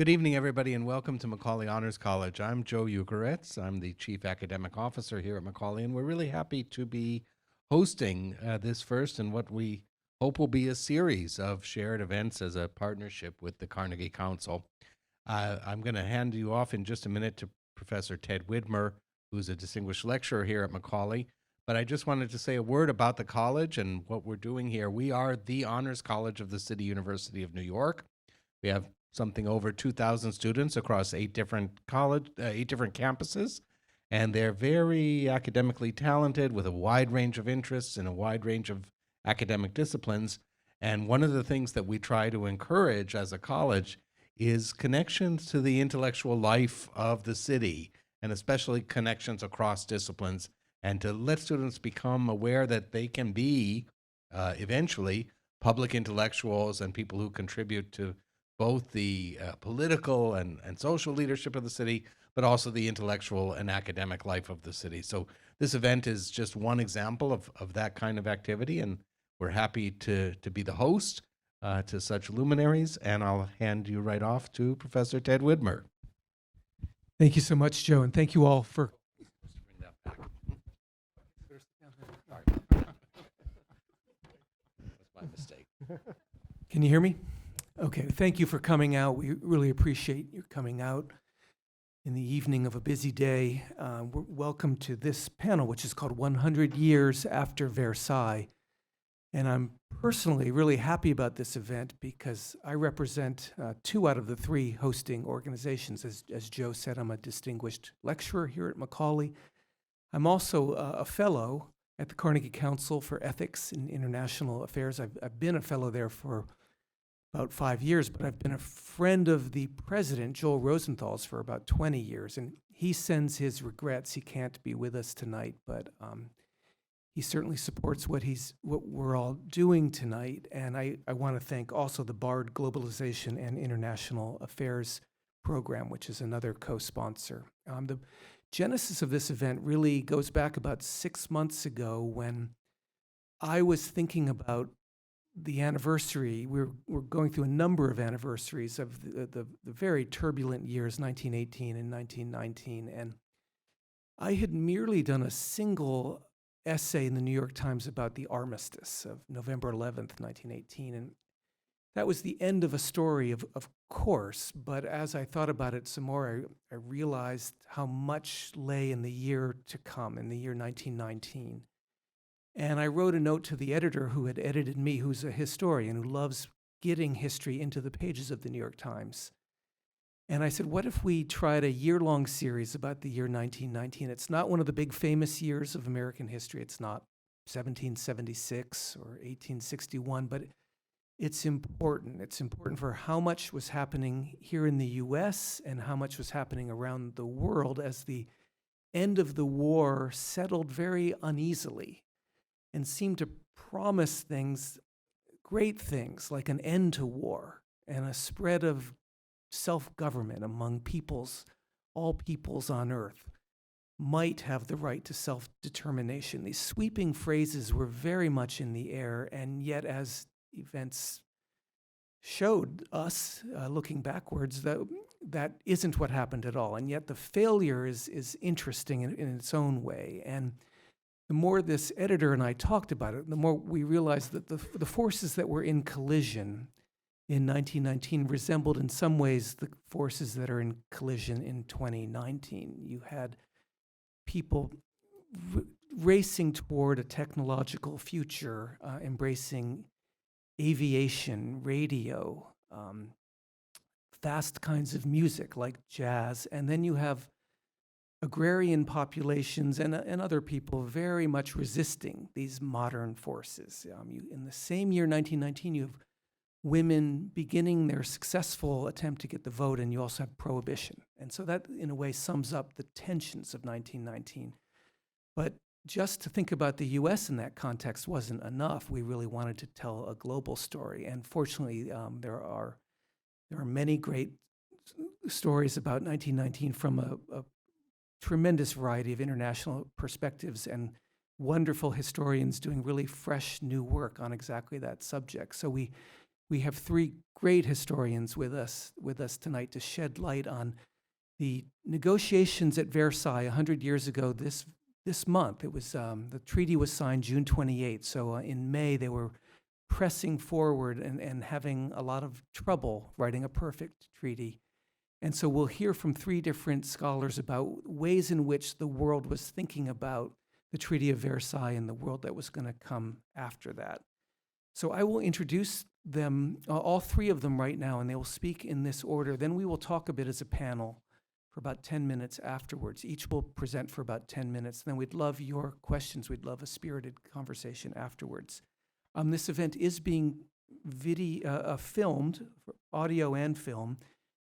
Good evening, everybody, and welcome to Macaulay Honors College. I'm Joe Ukeritz. I'm the Chief Academic Officer here at Macaulay, and we're really happy to be hosting this first and what we hope will be a series of shared events as a partnership with the Carnegie Council. I'm going to hand you off in just a minute to Professor Ted Widmer, who's a distinguished lecturer here at Macaulay. But I just wanted to say a word about the college and what we're doing here. We are the Honors College of the City University of New York. We have something over 2,000 students across eight different campuses, and they're very academically talented with a wide range of interests and a wide range of academic disciplines. And one of the things that we try to encourage as a college is connections to the intellectual life of the city, and especially connections across disciplines, and to let students become aware that they can be eventually public intellectuals and people who contribute to both the political and social leadership of the city, but also the intellectual and academic life of the city. So this event is just one example of that kind of activity, and we're happy to be the host to such luminaries, and I'll hand you right off to Professor Ted Widmer. Thank you so much, Joe, and thank you all for... Bring that back. Sorry. That's my mistake. Can you hear me? Okay, thank you for coming out. We really appreciate you coming out in the evening of a busy day. Welcome to this panel, which is called 100 Years After Versailles. And I'm personally really happy about this event because I represent 2 out of the 3 hosting organizations. As Joe said, I'm a distinguished lecturer here at Macaulay. I'm also a fellow at the Carnegie Council for Ethics and International Affairs. I've been a fellow there for about 5 years, but I've been a friend of the president, Joel Rosenthal's, for about 20 years, and he sends his regrets. He can't be with us tonight, but he certainly supports what we're all doing tonight, and I want to thank also the BARD Globalization and International Affairs program, which is another co-sponsor. The genesis of this event really goes back about 6 months ago when I was thinking about the anniversary. We're going through a number of anniversaries of the very turbulent years, 1918 and 1919. And I had merely done a single essay in the New York Times about the armistice of November 11th, 1918. And that was the end of a story, of course. But as I thought about it some more, I realized how much lay in the year to come, in the year 1919. And I wrote a note to the editor who had edited me, who's a historian who loves getting history into the pages of the New York Times. And I said, what if we tried a year-long series about the year 1919? It's not one of the big famous years of American history. It's not 1776 or 1861, but it's important. It's important for how much was happening here in the U.S. and how much was happening around the world as the end of the war settled very uneasily and seemed to promise things, great things, like an end to war and a spread of self-government among peoples, all peoples on earth might have the right to self-determination. These sweeping phrases were very much in the air, and yet as events showed us, looking backwards, that isn't what happened at all. And yet the failure is interesting in its own way. And the more this editor and I talked about it, the more we realized that the forces that were in collision in 1919 resembled in some ways the forces that are in collision in 2019. You had people racing toward a technological future, embracing aviation, radio, fast kinds of music like jazz, and then you have agrarian populations and other people very much resisting these modern forces. In the same year, 1919, you have women beginning their successful attempt to get the vote, and you also have prohibition. And so that, in a way, sums up the tensions of 1919. But just to think about the U.S. in that context wasn't enough. We really wanted to tell a global story. And fortunately, there are many great stories about 1919 from a tremendous variety of international perspectives and wonderful historians doing really fresh new work on exactly that subject. So we We have three great historians with us tonight to shed light on the negotiations at Versailles 100 years ago this month. It was the treaty was signed June 28th, so in May they were pressing forward and having a lot of trouble writing a perfect treaty. And so we'll hear from three different scholars about ways in which the world was thinking about the Treaty of Versailles and the world that was going to come after that. So I will introduce them, all three of them right now, and they will speak in this order. Then we will talk a bit as a panel for about 10 minutes afterwards. Each will present for about 10 minutes. Then we'd love your questions. We'd love a spirited conversation afterwards. This event is being filmed, audio and film,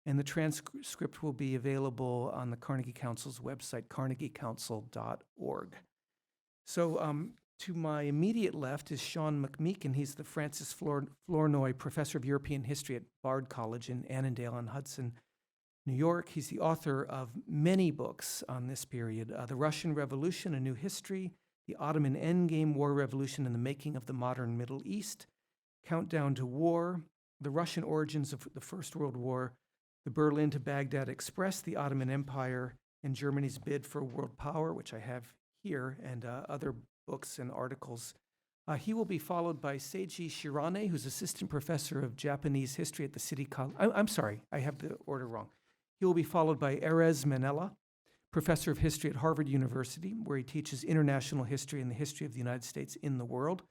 and the transcript will be available on the Carnegie Council's website, carnegiecouncil.org. So to my immediate left is Shawn McMakin. He's the Francis Flournoy Professor of European History at Bard College in Annandale-on-Hudson, New York. He's the author of many books on this period, The Russian Revolution, A New History, The Ottoman Endgame, War Revolution and the Making of the Modern Middle East, Countdown to War, The Russian Origins of the First World War, The Berlin to Baghdad Express, The Ottoman Empire, and Germany's Bid for World Power, which I have here, and other books and articles. He will be followed by Seiji Shirane, who's Assistant Professor of Japanese History at the City College. I'm sorry, I have the order wrong. He will be followed by Erez Manella, Professor of History at Harvard University, where he teaches international history and the history of the United States in the world.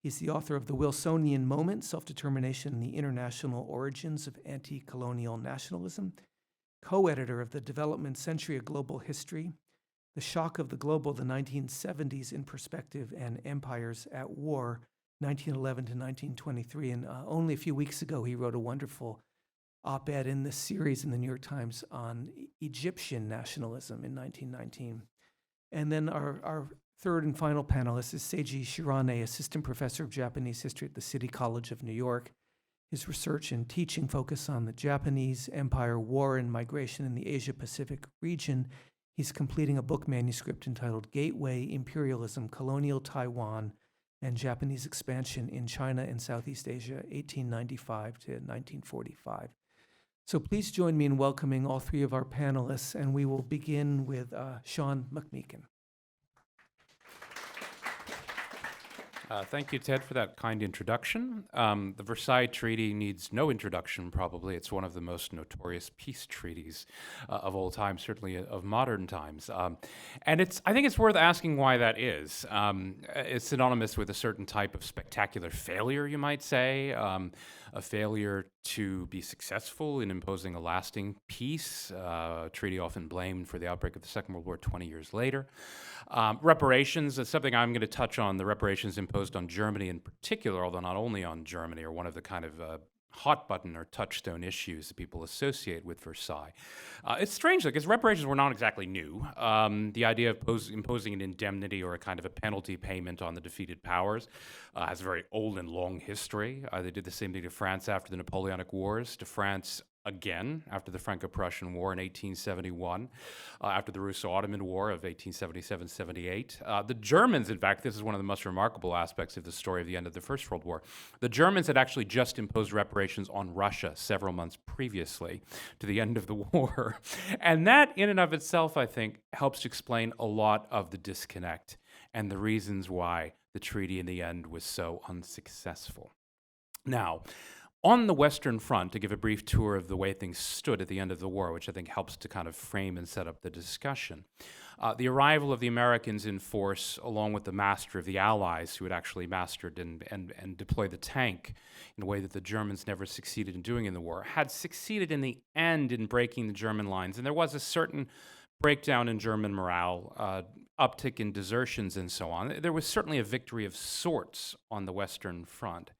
He's the author of The Wilsonian Moment, Self-Determination and the International Origins of Anti-Colonial Nationalism, co-editor of The Development Century of Global History, The Shock of the Global, the 1970s in Perspective and Empires at War, 1911 to 1923. And only a few weeks ago, he wrote a wonderful op-ed in this series in the New York Times on Egyptian nationalism in 1919. And then our third and final panelist is Seiji Shirane, Assistant Professor of Japanese History at the City College of New York. His research and teaching focus on the Japanese Empire, war, and migration in the Asia-Pacific region. He's completing a book manuscript entitled Gateway, Imperialism, Colonial Taiwan, and Japanese Expansion in China and Southeast Asia, 1895 to 1945. So please join me in welcoming all three of our panelists, and we will begin with Shawn McMakin. Thank you, Ted, for that kind introduction. The Versailles Treaty needs no introduction, probably. It's one of the most notorious peace treaties of all time, certainly of modern times. And I think it's worth asking why that is. It's synonymous with a certain type of spectacular failure, you might say, a failure to be successful in imposing a lasting peace, a treaty often blamed for the outbreak of the Second World War 20 years later. Reparations is something I'm going to touch on. The reparations imposed on Germany in particular, although not only on Germany, are one of the kind of hot button or touchstone issues that people associate with Versailles. It's strange, because reparations were not exactly new. The idea of imposing an indemnity or a kind of a penalty payment on the defeated powers has a very old and long history. They did the same thing to France after the Napoleonic Wars, to France again after the Franco-Prussian War in 1871, after the Russo-Ottoman War of 1877-78. The Germans, in fact, this is one of the most remarkable aspects of the story of the end of the First World War. The Germans had actually just imposed reparations on Russia several months previously to the end of the war. And that, in and of itself, I think, helps to explain a lot of the disconnect and the reasons why the treaty in the end was so unsuccessful. Now, on the Western Front, to give a brief tour of the way things stood at the end of the war, which I think helps to kind of frame and set up the discussion, the arrival of the Americans in force, along with the master of the Allies, who had actually mastered and deployed the tank in a way that the Germans never succeeded in doing in the war, had succeeded in the end in breaking the German lines. And there was a certain breakdown in German morale, uptick in desertions and so on. There was certainly a victory of sorts on the Western Front.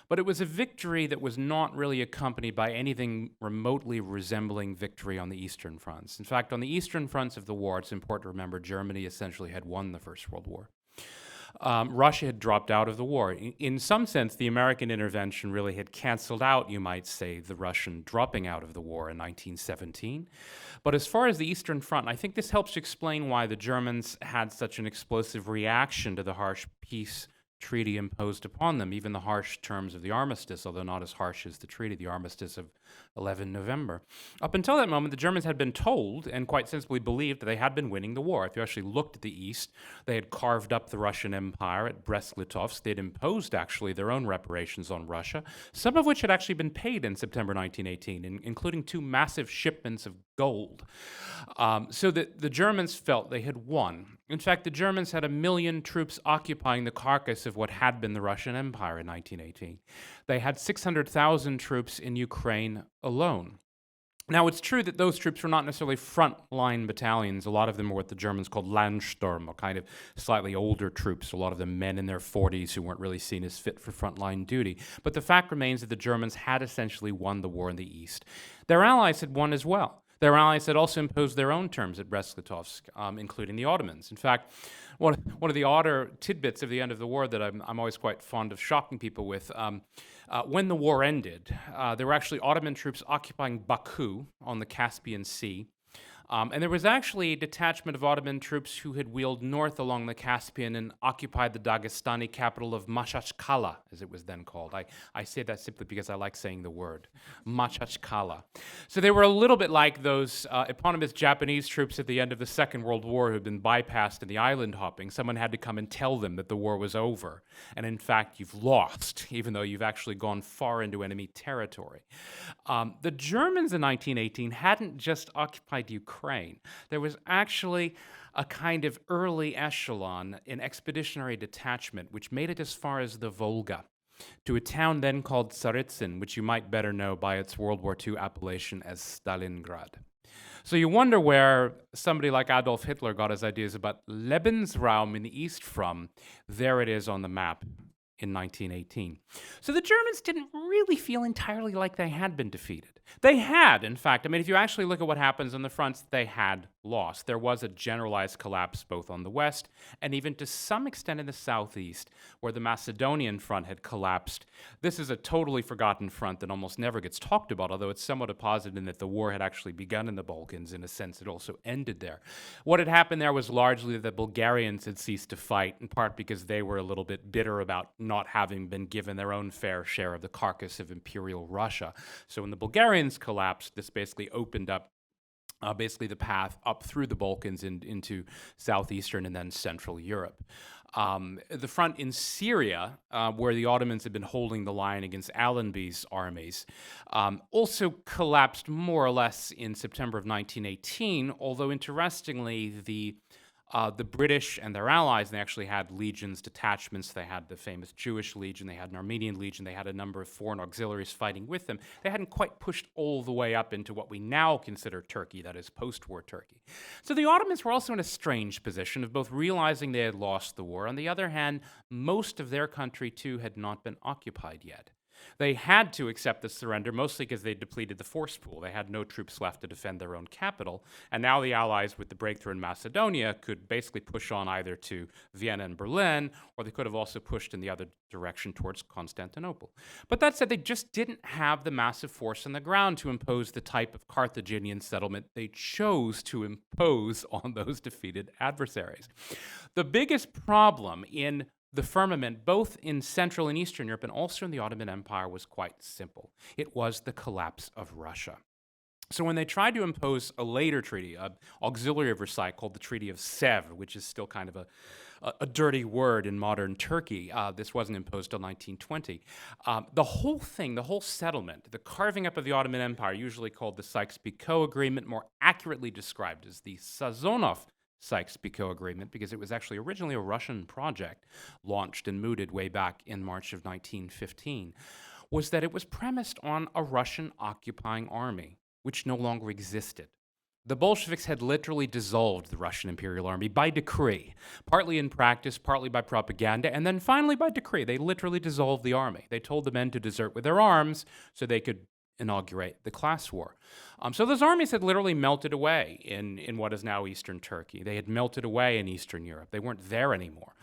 But it was a victory that was not really accompanied by anything remotely resembling victory on the Eastern fronts. In fact, on the Eastern fronts of the war, it's important to remember Germany essentially had won the First World War. Russia had dropped out of the war. In some sense, the American intervention really had canceled out, you might say, the Russian dropping out of the war in 1917. But as far as the Eastern Front, I think this helps to explain why the Germans had such an explosive reaction to the harsh peace treaty imposed upon them, even the harsh terms of the armistice, although not as harsh as the treaty, the armistice of 11 November. Up until that moment, the Germans had been told, and quite sensibly believed, that they had been winning the war. If you actually looked at the East, they had carved up the Russian Empire at Brest-Litovsk. They had imposed, actually, their own reparations on Russia, some of which had actually been paid in September 1918, including 2 massive shipments of gold. So that the Germans felt they had won. In fact, the Germans had 1 million troops occupying the carcass of what had been the Russian Empire in 1918. They had 600,000 troops in Ukraine alone. Now, it's true that those troops were not necessarily front-line battalions. A lot of them were what the Germans called Landsturm, or kind of slightly older troops, a lot of them men in their 40s who weren't really seen as fit for front-line duty. But the fact remains that the Germans had essentially won the war in the East. Their allies had won as well. Their allies had also imposed their own terms at Brest-Litovsk, including the Ottomans. In fact, one of the odder tidbits of the end of the war that I'm always quite fond of shocking people with, when the war ended, there were actually Ottoman troops occupying Baku on the Caspian Sea. And there was actually a detachment of Ottoman troops who had wheeled north along the Caspian and occupied the Dagestani capital of Machachkala, as it was then called. I say that simply because I like saying the word, Machachkala. So they were a little bit like those eponymous Japanese troops at the end of the Second World War who had been bypassed in the island hopping. Someone had to come and tell them that the war was over. And in fact, you've lost, even though you've actually gone far into enemy territory. The Germans in 1918 hadn't just occupied Ukraine. There was actually a kind of early echelon in expeditionary detachment, which made it as far as the Volga, to a town then called Tsaritsyn, which you might better know by its World War II appellation as Stalingrad. So you wonder where somebody like Adolf Hitler got his ideas about Lebensraum in the East from. There it is on the map in 1918. So the Germans didn't really feel entirely like they had been defeated. They had, in fact. I mean, if you actually look at what happens on the fronts, they had lost. There was a generalized collapse both on the west and even to some extent in the southeast, where the Macedonian front had collapsed. This is a totally forgotten front that almost never gets talked about, although it's somewhat a positive in that the war had actually begun in the Balkans. In a sense, it also ended there. What had happened there was largely that the Bulgarians had ceased to fight, in part because they were a little bit bitter about not having been given their own fair share of the carcass of Imperial Russia. So when the Bulgarians collapsed, this basically opened up basically the path up through the Balkans into southeastern and then central Europe. The front in Syria, where the Ottomans had been holding the line against Allenby's armies, also collapsed more or less in September of 1918, although interestingly, the British and their allies, they actually had legions, detachments. They had the famous Jewish Legion. They had an Armenian Legion. They had a number of foreign auxiliaries fighting with them. They hadn't quite pushed all the way up into what we now consider Turkey, that is post-war Turkey. So the Ottomans were also in a strange position of both realizing they had lost the war. On the other hand, most of their country, too, had not been occupied yet. They had to accept the surrender, mostly because they depleted the force pool. They had no troops left to defend their own capital. And now the Allies, with the breakthrough in Macedonia, could basically push on either to Vienna and Berlin, or they could have also pushed in the other direction towards Constantinople. But that said, they just didn't have the massive force on the ground to impose the type of Carthaginian settlement they chose to impose on those defeated adversaries. The biggest problem in the firmament, both in Central and Eastern Europe and also in the Ottoman Empire, was quite simple. It was the collapse of Russia. So when they tried to impose a later treaty, an auxiliary of Versailles called the Treaty of Sèvres, which is still kind of a dirty word in modern Turkey, this wasn't imposed till 1920. The whole thing, the whole settlement, the carving up of the Ottoman Empire, usually called the Sykes-Picot Agreement, more accurately described as the Sazonov Sykes-Picot Agreement, because it was actually originally a Russian project launched and mooted way back in March of 1915, was that it was premised on a Russian occupying army, which no longer existed. The Bolsheviks had literally dissolved the Russian Imperial Army by decree, partly in practice, partly by propaganda, and then finally by decree. They literally dissolved the army. They told the men to desert with their arms so they could inaugurate the class war. So those armies had literally melted away in what is now Eastern Turkey. They had melted away in Eastern Europe. They weren't there anymore.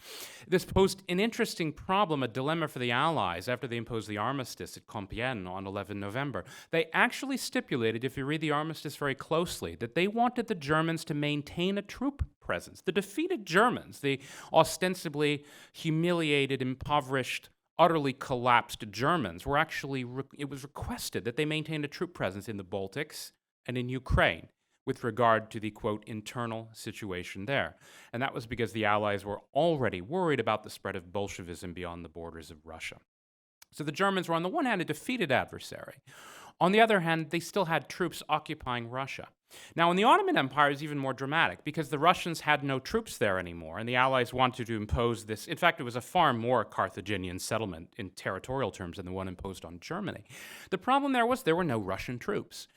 This posed an interesting problem, a dilemma for the Allies after they imposed the armistice at Compiègne on 11 November. They actually stipulated, if you read the armistice very closely, that they wanted the Germans to maintain a troop presence. The defeated Germans, the ostensibly humiliated, impoverished, utterly collapsed Germans, were actually, it was requested that they maintain a troop presence in the Baltics and in Ukraine with regard to the, quote, internal situation there. And that was because the Allies were already worried about the spread of Bolshevism beyond the borders of Russia. So the Germans were, on the one hand, a defeated adversary. On the other hand, they still had troops occupying Russia. Now, in the Ottoman Empire, it was even more dramatic because the Russians had no troops there anymore, and the Allies wanted to impose this. In fact, it was a far more Carthaginian settlement in territorial terms than the one imposed on Germany. The problem there was there were no Russian troops.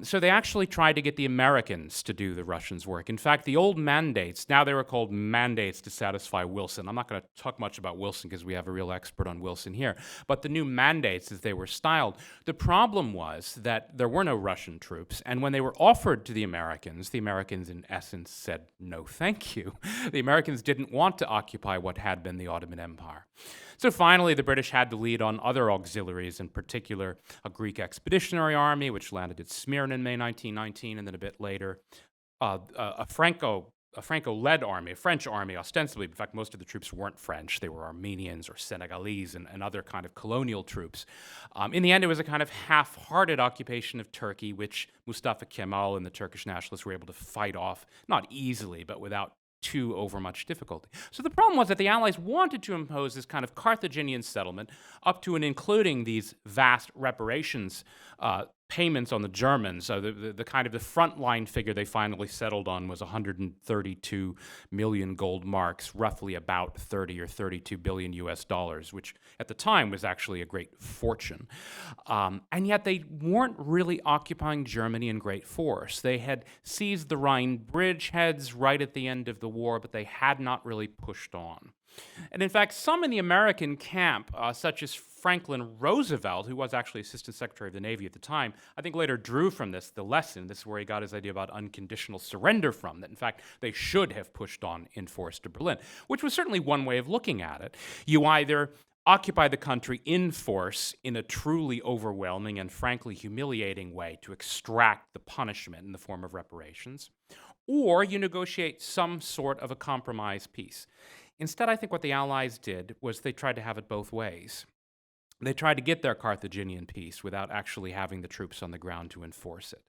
So they actually tried to get the Americans to do the Russians' work. In fact, the old mandates, now they were called mandates to satisfy Wilson. I'm not going to talk much about Wilson because we have a real expert on Wilson here. But the new mandates, as they were styled, the problem was that there were no Russian troops. And when they were offered to the Americans in essence said, no, thank you. The Americans didn't want to occupy what had been the Ottoman Empire. So finally, the British had to lead on other auxiliaries, in particular a Greek expeditionary army, which landed at Smyrna in May 1919, and then a bit later, a Franco-led army, a French army, ostensibly. In fact, most of the troops weren't French. They were Armenians or Senegalese and other kind of colonial troops. In the end, it was a kind of half-hearted occupation of Turkey, which Mustafa Kemal and the Turkish nationalists were able to fight off, not easily, but without too overmuch difficulty. So the problem was that the Allies wanted to impose this kind of Carthaginian settlement up to and including these vast reparations payments on the Germans. So the kind of the frontline figure they finally settled on was 132 million gold marks, roughly about 30 or 32 billion US dollars, which at the time was actually a great fortune. And yet they weren't really occupying Germany in great force. They had seized the Rhine bridgeheads right at the end of the war, but they had not really pushed on. And in fact, some in the American camp, such as Franklin Roosevelt, who was actually Assistant Secretary of the Navy at the time, I think later drew from this the lesson. This is where he got his idea about unconditional surrender from, that in fact they should have pushed on in force to Berlin, which was certainly one way of looking at it. You either occupy the country in force in a truly overwhelming and frankly humiliating way to extract the punishment in the form of reparations, or you negotiate some sort of a compromise peace. Instead, I think what the Allies did was they tried to have it both ways. They tried to get their Carthaginian peace without actually having the troops on the ground to enforce it.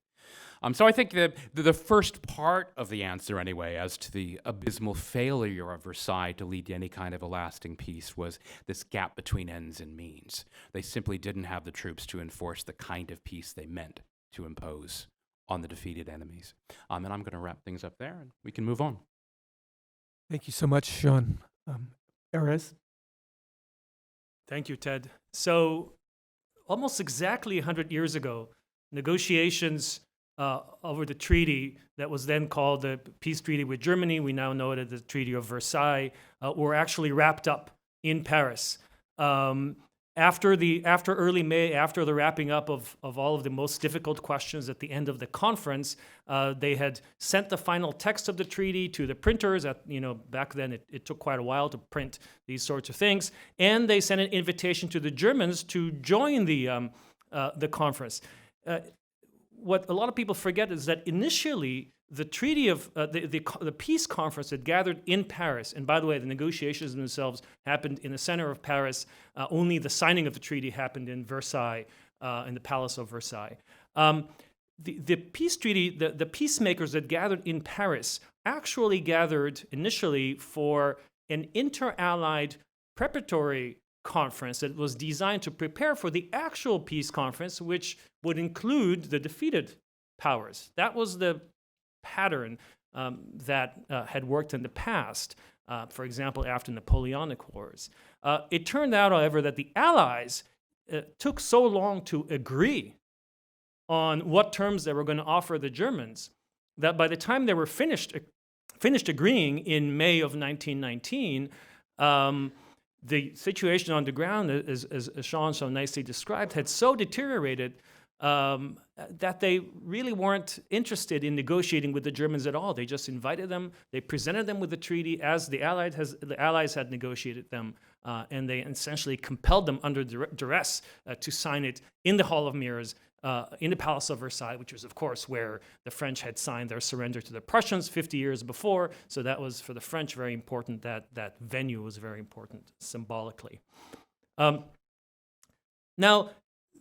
So I think the first part of the answer, anyway, as to the abysmal failure of Versailles to lead to any kind of a lasting peace was this gap between ends and means. They simply didn't have the troops to enforce the kind of peace they meant to impose on the defeated enemies. And I'm going to wrap things up there, and we can move on. Thank you so much, Shawn. Aris? Thank you, Ted. So almost exactly 100 years ago, negotiations over the treaty that was then called the Peace Treaty with Germany, we now know it as the Treaty of Versailles, were actually wrapped up in Paris. After early May, after the wrapping up of all of the most difficult questions at the end of the conference, they had sent the final text of the treaty to the printers. Back then it took quite a while to print these sorts of things, and they sent an invitation to the Germans to join the conference. What a lot of people forget is that initially the treaty of the peace conference had gathered in Paris, and by the way, the negotiations themselves happened in the center of Paris. Only the signing of the treaty happened in Versailles, in the Palace of Versailles. The peace treaty, the peacemakers that gathered in Paris actually gathered initially for an inter-allied preparatory conference that was designed to prepare for the actual peace conference, which would include the defeated powers. That was the pattern that had worked in the past, for example, after Napoleonic Wars. It turned out, however, that the Allies took so long to agree on what terms they were going to offer the Germans that by the time they were finished agreeing in May of 1919, the situation on the ground, as Shawn so nicely described, had so deteriorated that they really weren't interested in negotiating with the Germans at all. They just invited them, they presented them with the treaty as the Allies had negotiated them, and they essentially compelled them under duress to sign it in the Hall of Mirrors in the Palace of Versailles, which was, of course, where the French had signed their surrender to the Prussians 50 years before. So that was, for the French, very important. That venue was very important symbolically. Now,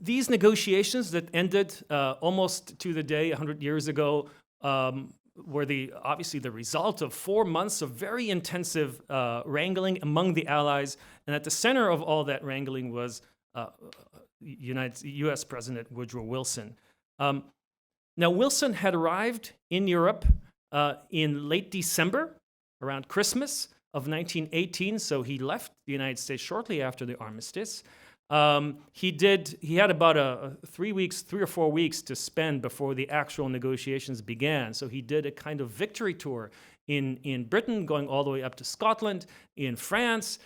these negotiations that ended almost to the day 100 years ago were obviously the result of 4 months of very intensive wrangling among the Allies. And at the center of all that wrangling was U.S. President Woodrow Wilson. Now, Wilson had arrived in Europe in late December, around Christmas of 1918, so he left the United States shortly after the armistice. He had about 3 or 4 weeks to spend before the actual negotiations began. So he did a kind of victory tour in Britain, going all the way up to Scotland, in France,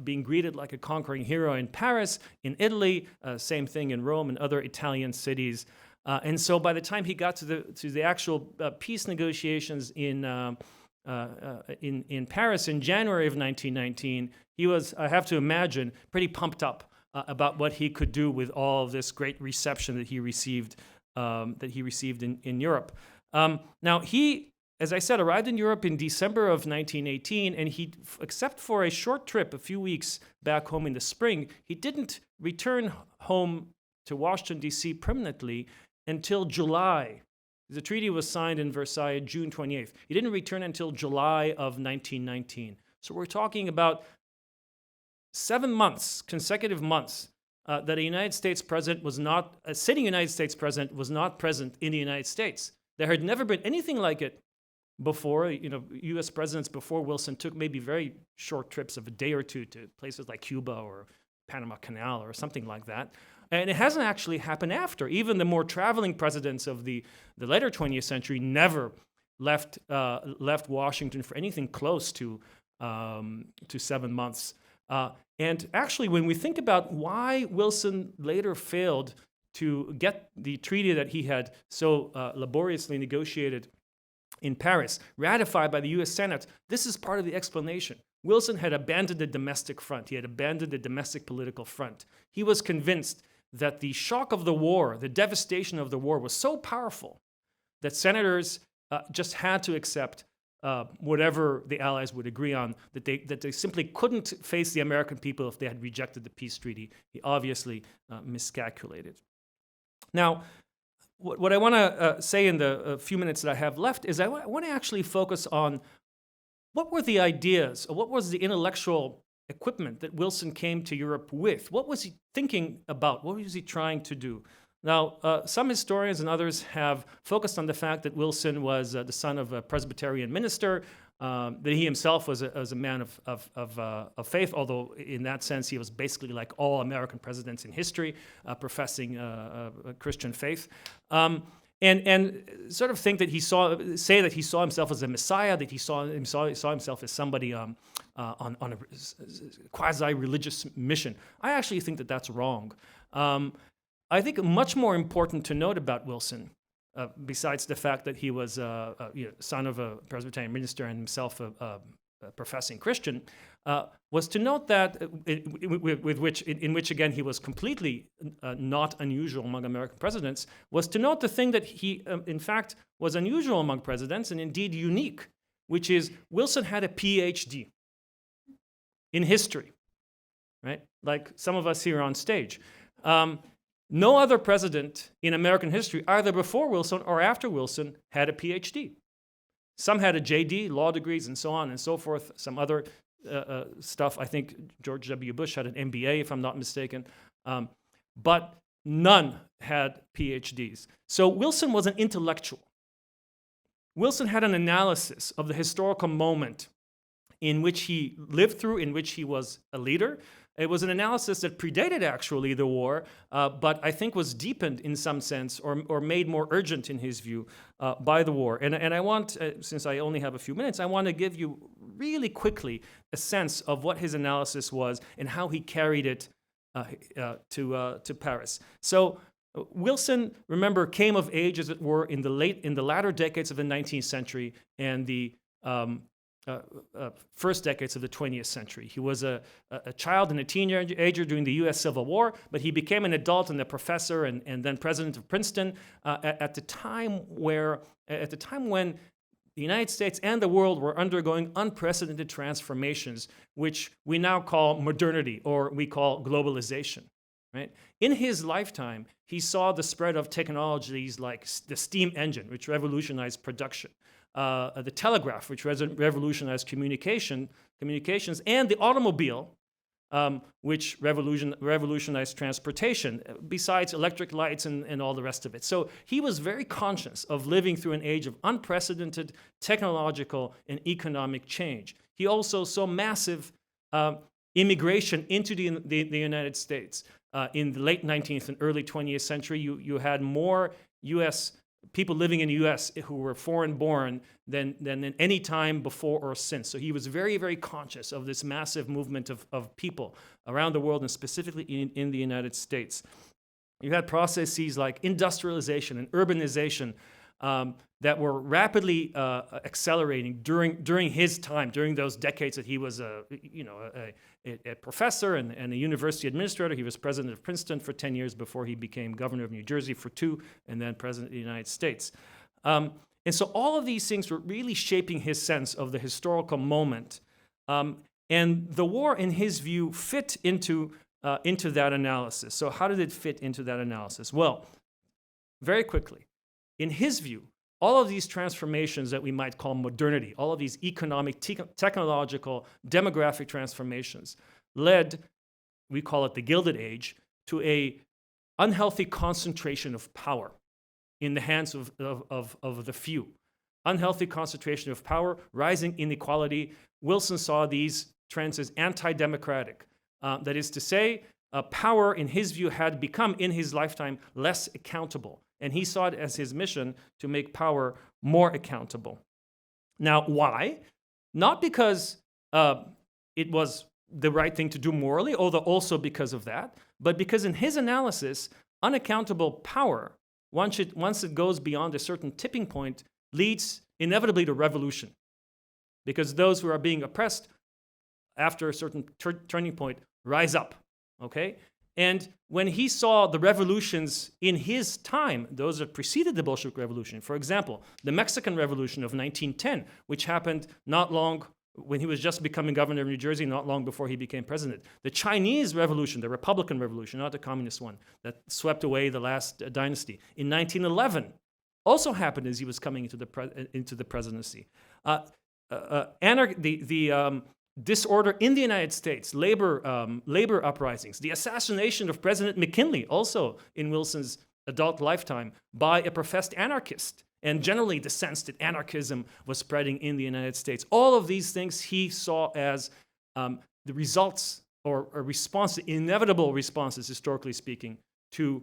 being greeted like a conquering hero in Paris, in Italy, same thing in Rome and other Italian cities. And so by the time he got to the actual peace negotiations in Paris in January of 1919, he was, I have to imagine, pretty pumped up about what he could do with all of this great reception that he received in Europe. Now, he, as I said, arrived in Europe in December of 1918, and he, except for a short trip, a few weeks back home in the spring, he didn't return home to Washington, D.C. permanently until July. The treaty was signed in Versailles June 28th. He didn't return until July of 1919. So we're talking about 7 months, consecutive months, that a United States president was not, a sitting United States president was not present in the United States. There had never been anything like it before. U.S. presidents before Wilson took maybe very short trips of a day or two to places like Cuba or Panama Canal or something like that. And it hasn't actually happened after. Even the more traveling presidents of the later 20th century never left Washington for anything close to 7 months. And actually, when we think about why Wilson later failed to get the treaty that he had so laboriously negotiated in Paris ratified by the U.S. Senate, this is part of the explanation. Wilson had abandoned the domestic front. He had abandoned the domestic political front. He was convinced that the shock of the war, the devastation of the war, was so powerful that senators just had to accept whatever the Allies would agree on, that they simply couldn't face the American people if they had rejected the peace treaty. He obviously miscalculated. Now, what I want to say in the few minutes that I have left is I want to actually focus on what were the ideas, or what was the intellectual equipment that Wilson came to Europe with? What was he thinking about? What was he trying to do? Now, some historians and others have focused on the fact that Wilson was the son of a Presbyterian minister, that he himself was a man of faith, although in that sense he was basically like all American presidents in history, professing a Christian faith. And sort of think that say that he saw himself as a Messiah, that he saw himself as somebody on a quasi-religious mission. I actually think that that's wrong. I think much more important to note about Wilson, besides the fact that he was son of a Presbyterian minister and himself a professing Christian, was to note that in which again he was completely not unusual among American presidents, was to note the thing that he in fact was unusual among presidents and indeed unique, which is Wilson had a PhD in history, right? Like some of us here on stage. No other president in American history, either before Wilson or after Wilson, had a PhD. Some had a JD, law degrees, and so on and so forth. Some other stuff. I think George W. Bush had an MBA, if I'm not mistaken. But none had PhDs. So Wilson was an intellectual. Wilson had an analysis of the historical moment in which he lived through, in which he was a leader. It was an analysis that predated actually the war, but I think was deepened in some sense or made more urgent in his view by the war. And I want, since I only have a few minutes, I want to give you really quickly a sense of what his analysis was and how he carried it to Paris. So Wilson, remember, came of age, as it were, in the latter decades of the 19th century, and the first decades of the 20th century. He was a child and a teenager during the U.S. Civil War, but he became an adult and a professor and then president of Princeton at the time when the United States and the world were undergoing unprecedented transformations, which we now call modernity or we call globalization. Right? In his lifetime, he saw the spread of technologies like the steam engine, which revolutionized production, the telegraph, which revolutionized communications, and the automobile, which revolutionized transportation, besides electric lights and all the rest of it. So he was very conscious of living through an age of unprecedented technological and economic change. He also saw massive immigration into the United States. In the late 19th and early 20th century, you had more U.S. people living in the U.S. who were foreign-born than in any time before or since. So he was very, very conscious of this massive movement of people around the world and specifically in the United States. You had processes like industrialization and urbanization that were rapidly accelerating during his time, during those decades that he was a professor and a university administrator. He was president of Princeton for 10 years before he became governor of New Jersey for 2, and then president of the United States. And so all of these things were really shaping his sense of the historical moment. And the war, in his view, fit into that analysis. So how did it fit into that analysis? Well, very quickly, in his view, all of these transformations that we might call modernity, all of these economic, technological, demographic transformations led, we call it the Gilded Age, to a unhealthy concentration of power in the hands of the few. Unhealthy concentration of power, rising inequality. Wilson saw these trends as anti-democratic. That is to say, power, in his view, had become, in his lifetime, less accountable. And he saw it as his mission to make power more accountable. Now, why? Not because it was the right thing to do morally, although also because of that, but because in his analysis, unaccountable power, once it goes beyond a certain tipping point, leads inevitably to revolution. Because those who are being oppressed, after a certain turning point, rise up, okay? And when he saw the revolutions in his time, those that preceded the Bolshevik Revolution, for example, the Mexican Revolution of 1910, which happened not long when he was just becoming governor of New Jersey, not long before he became president. The Chinese Revolution, the Republican Revolution, not the communist one, that swept away the last dynasty, in 1911, also happened as he was coming into the presidency. Disorder in the United States, labor uprisings, the assassination of President McKinley, also in Wilson's adult lifetime, by a professed anarchist, and generally the sense that anarchism was spreading in the United States. All of these things he saw as the results or a response, inevitable responses, historically speaking, to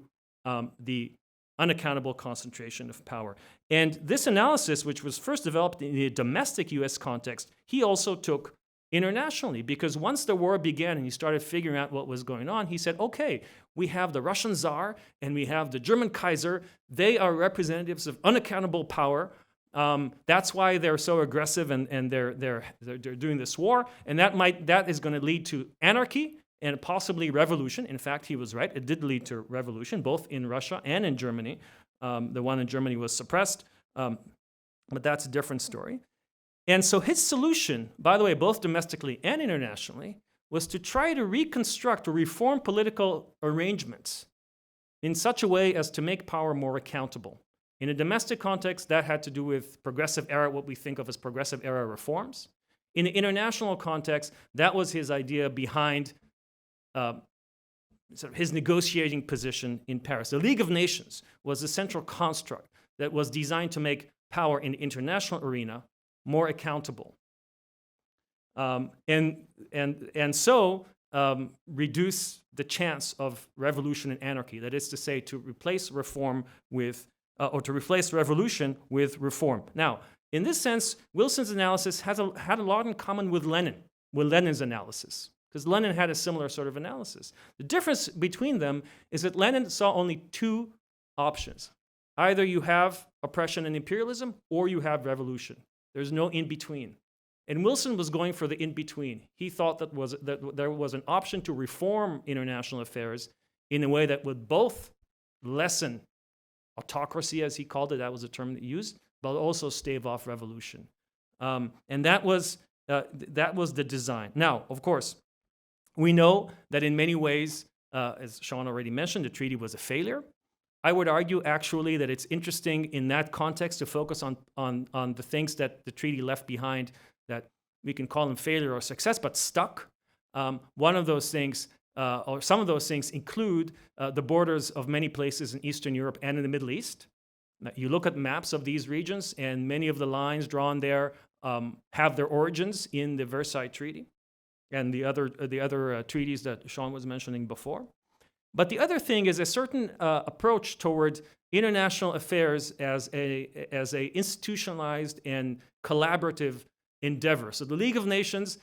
the unaccountable concentration of power. And this analysis, which was first developed in a domestic U.S. context, he also took internationally, because once the war began and he started figuring out what was going on, he said, okay, we have the Russian Tsar and we have the German Kaiser. They are representatives of unaccountable power. That's why they're so aggressive and they're doing this war. And that is going to lead to anarchy and possibly revolution. In fact, he was right. It did lead to revolution, both in Russia and in Germany. The one in Germany was suppressed, but that's a different story. And so his solution, by the way, both domestically and internationally, was to try to reconstruct or reform political arrangements in such a way as to make power more accountable. In a domestic context, that had to do with progressive era, what we think of as progressive era reforms. In an international context, that was his idea behind sort of his negotiating position in Paris. The League of Nations was the central construct that was designed to make power in the international arena more accountable, and so reduce the chance of revolution and anarchy. That is to say, to replace reform with, or to replace revolution with reform. Now, in this sense, Wilson's analysis had a lot in common with Lenin's analysis, because Lenin had a similar sort of analysis. The difference between them is that Lenin saw only two options: either you have oppression and imperialism, or you have revolution. There's no in between. And Wilson was going for the in-between. He thought that there was an option to reform international affairs in a way that would both lessen autocracy, as he called it, that was a term that he used, but also stave off revolution. And that was the design. Now, of course, we know that in many ways, as Shawn already mentioned, the treaty was a failure. I would argue, actually, that it's interesting in that context to focus on the things that the treaty left behind that we can call them failure or success, but stuck. One of those things, or some of those things, include the borders of many places in Eastern Europe and in the Middle East. Now, you look at maps of these regions, and many of the lines drawn there have their origins in the Versailles Treaty and the other treaties that Shawn was mentioning before. But the other thing is a certain approach toward international affairs as a institutionalized and collaborative endeavor. So the League of Nations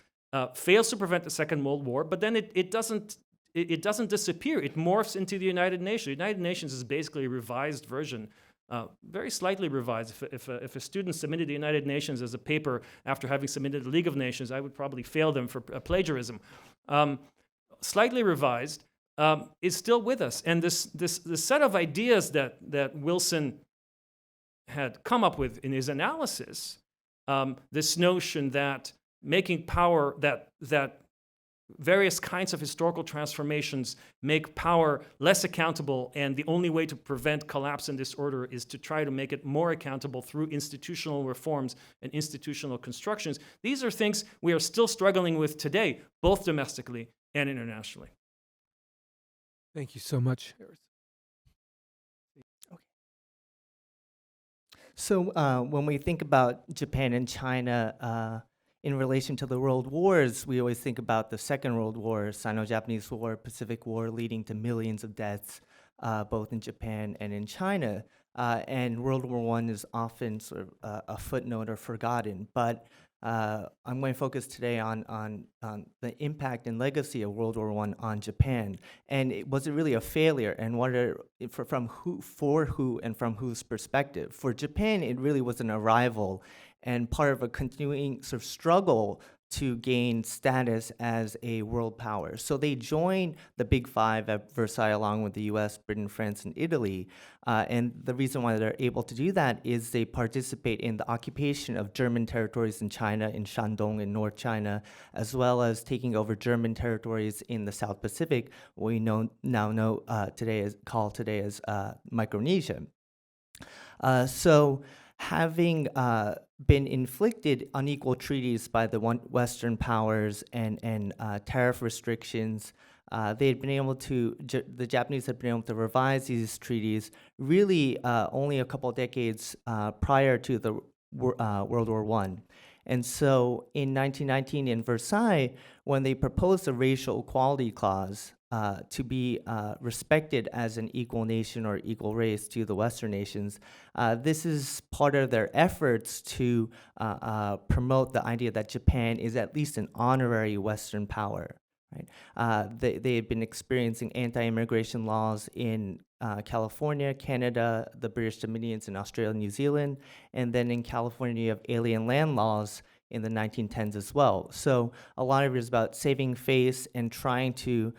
fails to prevent the Second World War, but then it doesn't disappear. It morphs into the United Nations. The United Nations is basically a revised version, very slightly revised. If a student submitted the United Nations as a paper after having submitted the League of Nations, I would probably fail them for plagiarism. Slightly revised. Is still with us. And this set of ideas that Wilson had come up with in his analysis, this notion that making power, that various kinds of historical transformations make power less accountable, and the only way to prevent collapse and disorder is to try to make it more accountable through institutional reforms and institutional constructions. These are things we are still struggling with today, both domestically and internationally. Thank you so much, Aris. So when we think about Japan and China in relation to the world wars, we always think about the Second World War, Sino-Japanese War, Pacific War, leading to millions of deaths, both in Japan and in China. And World War I is often sort of a footnote or forgotten. But I'm going to focus today on the impact and legacy of World War I on Japan. And was it really a failure? And from who, for who, and from whose perspective? For Japan, it really was an arrival and part of a continuing sort of struggle to gain status as a world power. So they joined the Big Five at Versailles along with the US, Britain, France, and Italy. And the reason why they're able to do that is they participate in the occupation of German territories in China, in Shandong in North China, as well as taking over German territories in the South Pacific, what we now know today as Micronesia. So having been inflicted unequal treaties by the Western powers and tariff restrictions, they had been able to, the Japanese had been able to revise these treaties really only a couple of decades prior to the World War I. And so in 1919 in Versailles, when they proposed a racial equality clause to be respected as an equal nation or equal race to the Western nations, this is part of their efforts to promote the idea that Japan is at least an honorary Western power. Right? They had been experiencing anti-immigration laws in California, Canada, the British Dominions in Australia and New Zealand, and then in California you have alien land laws in the 1910s as well. So a lot of it is about saving face and trying to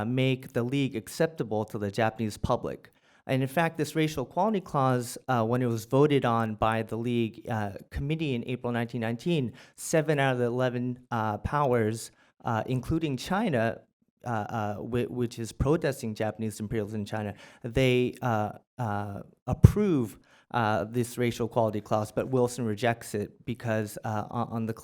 make the League acceptable to the Japanese public. And in fact, this racial equality clause, when it was voted on by the League committee in April 1919, 7 out of the 11 powers, including China, which is protesting Japanese imperialism in China, they approve this racial equality clause, but Wilson rejects it because on the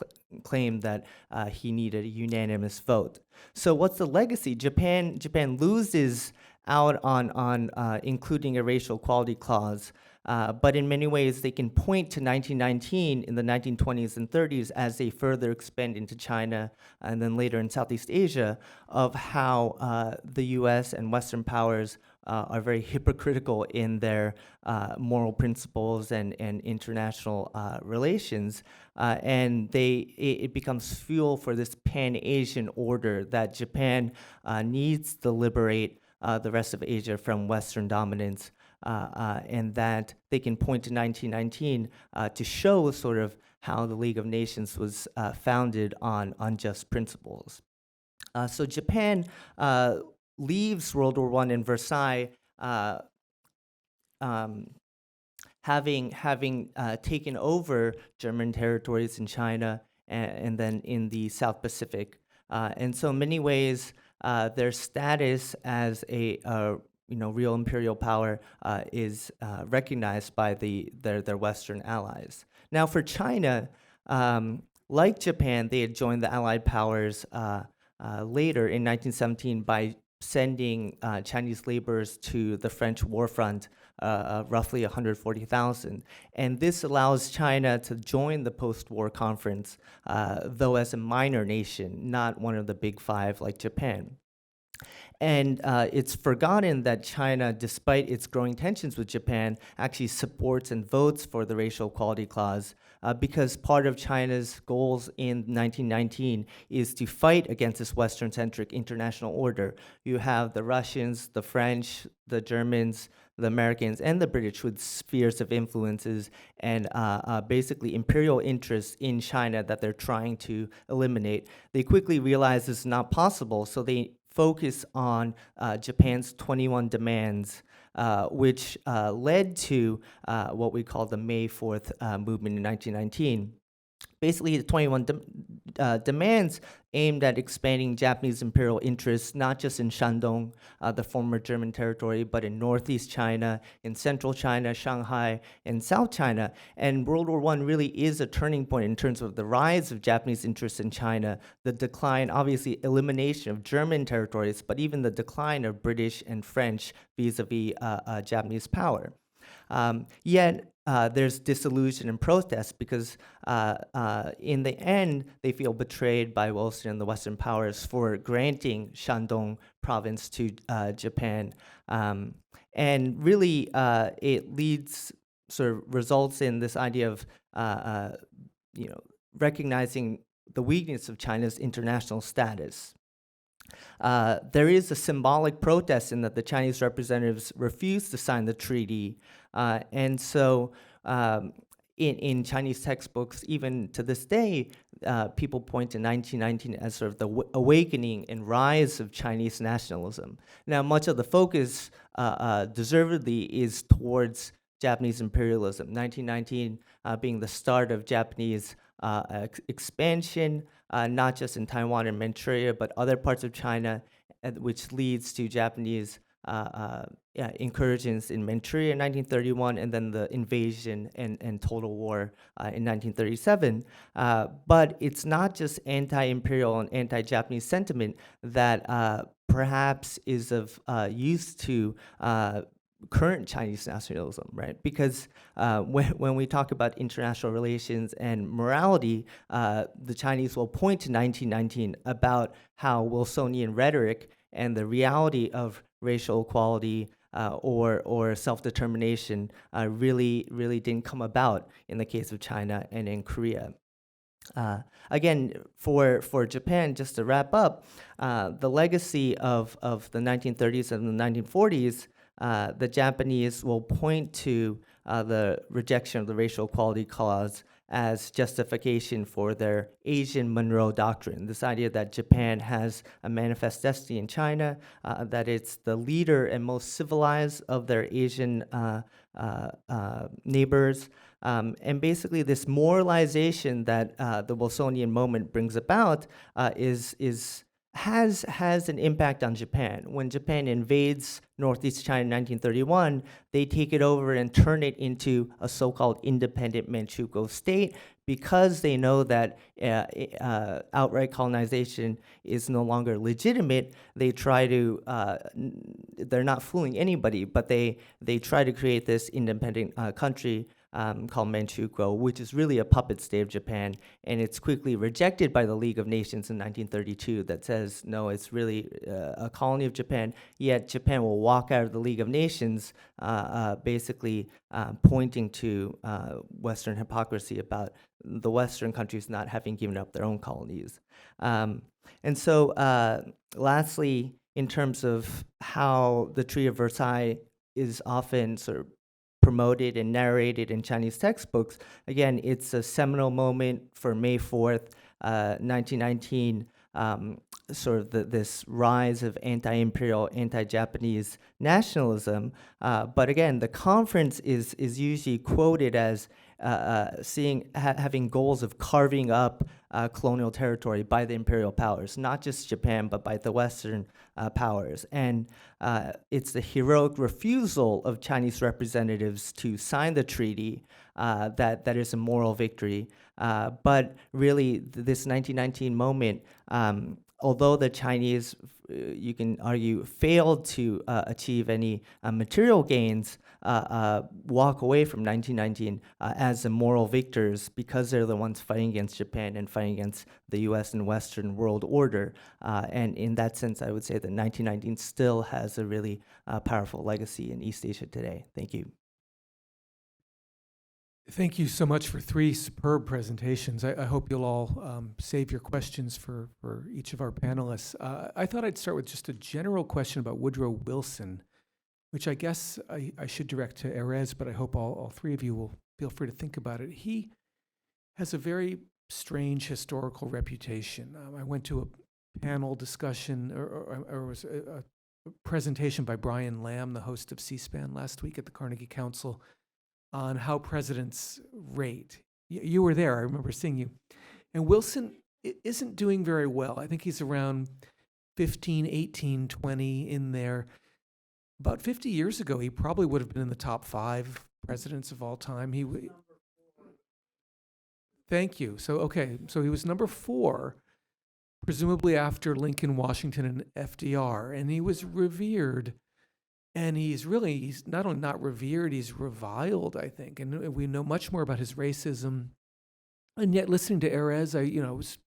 claim that he needed a unanimous vote. So what's the legacy? Japan loses out on including a racial equality clause, but in many ways they can point to 1919 in the 1920s and 30s as they further expand into China and then later in Southeast Asia of how the US and Western powers are very hypocritical in their moral principles and international relations, and it becomes fuel for this Pan-Asian order that Japan needs to liberate the rest of Asia from Western dominance. and that they can point to 1919 to show sort of how the League of Nations was founded on just principles. So Japan leaves World War I in Versailles, having taken over German territories in China and then in the South Pacific. And so in many ways, their status as a real imperial power is recognized by their Western allies. Now for China, like Japan, they had joined the Allied powers later in 1917 by sending Chinese laborers to the French war front, roughly 140,000. And this allows China to join the post-war conference, though as a minor nation, not one of the big five like Japan. And it's forgotten that China, despite its growing tensions with Japan, actually supports and votes for the Racial Equality Clause because part of China's goals in 1919 is to fight against this Western-centric international order. You have the Russians, the French, the Germans, the Americans, and the British with spheres of influences and basically imperial interests in China that they're trying to eliminate. They quickly realize this is not possible, so they focus on Japan's 21 demands, which led to what we call the May 4th movement in 1919. Basically, the 21 demands aimed at expanding Japanese imperial interests, not just in Shandong, the former German territory, but in northeast China, in central China, Shanghai, and South China. And World War I really is a turning point in terms of the rise of Japanese interests in China, the decline, obviously elimination of German territories, but even the decline of British and French vis-a-vis Japanese power. Yet there's disillusion and protest because in the end, they feel betrayed by Wilson and the Western powers for granting Shandong province to Japan. And really, it results in this idea of recognizing the weakness of China's international status. There is a symbolic protest in that the Chinese representatives refused to sign the treaty. And so in Chinese textbooks, even to this day, people point to 1919 as sort of the awakening and rise of Chinese nationalism. Now, much of the focus, deservedly, is towards Japanese imperialism, 1919 being the start of Japanese expansion, not just in Taiwan and Manchuria, but other parts of China, which leads to Japanese incursions in Manchuria in 1931, and then the invasion and total war in 1937. But it's not just anti-imperial and anti-Japanese sentiment that perhaps is of use to current Chinese nationalism, right? Because when we talk about international relations and morality, the Chinese will point to 1919 about how Wilsonian rhetoric and the reality of racial equality or self-determination really didn't come about in the case of China and in Korea. Again, for Japan, just to wrap up, the legacy of the 1930s and the 1940s, the Japanese will point to the rejection of the Racial Equality Clause as justification for their Asian Monroe Doctrine, this idea that Japan has a manifest destiny in China, that it's the leader and most civilized of their Asian neighbors, and basically this moralization that the Wilsonian moment brings about has an impact on Japan. When Japan invades Northeast China in 1931, they take it over and turn it into a so-called independent Manchukuo state because they know that outright colonization is no longer legitimate. They try to, they're not fooling anybody, but they try to create this independent country called Manchukuo, which is really a puppet state of Japan, and it's quickly rejected by the League of Nations in 1932 that says, no, it's really a colony of Japan, yet Japan will walk out of the League of Nations basically pointing to Western hypocrisy about the Western countries not having given up their own colonies. And so lastly, in terms of how the Treaty of Versailles is often sort of promoted and narrated in Chinese textbooks. Again, it's a seminal moment for May 4th, 1919, sort of this rise of anti-imperial, anti-Japanese nationalism. But again, the conference is usually quoted as having goals of carving up colonial territory by the imperial powers, not just Japan, but by the Western powers. And it's the heroic refusal of Chinese representatives to sign the treaty that is a moral victory. But really, this 1919 moment, although the Chinese, you can argue, failed to achieve any material gains, walk away from 1919 as the moral victors because they're the ones fighting against Japan and fighting against the U.S. and Western world order. And in that sense, I would say that 1919 still has a really powerful legacy in East Asia today. Thank you. Thank you so much for 3 superb presentations. I hope you'll all save your questions for each of our panelists. I thought I'd start with just a general question about Woodrow Wilson, which I guess I should direct to Aris, but I hope all 3 of you will feel free to think about it. He has a very strange historical reputation. I went to a panel discussion, or was a presentation by Brian Lamb, the host of C-SPAN, last week at the Carnegie Council, on how presidents rate. You were there, I remember seeing you. And Wilson isn't doing very well. I think he's around 15, 18, 20 in there. About 50 years ago, he probably would have been in the top 5 presidents of all time. Thank you. So he was number 4, presumably after Lincoln, Washington, and FDR. And he was revered. And he's not only not revered, he's reviled, I think. And we know much more about his racism. And yet, listening to Aris, I was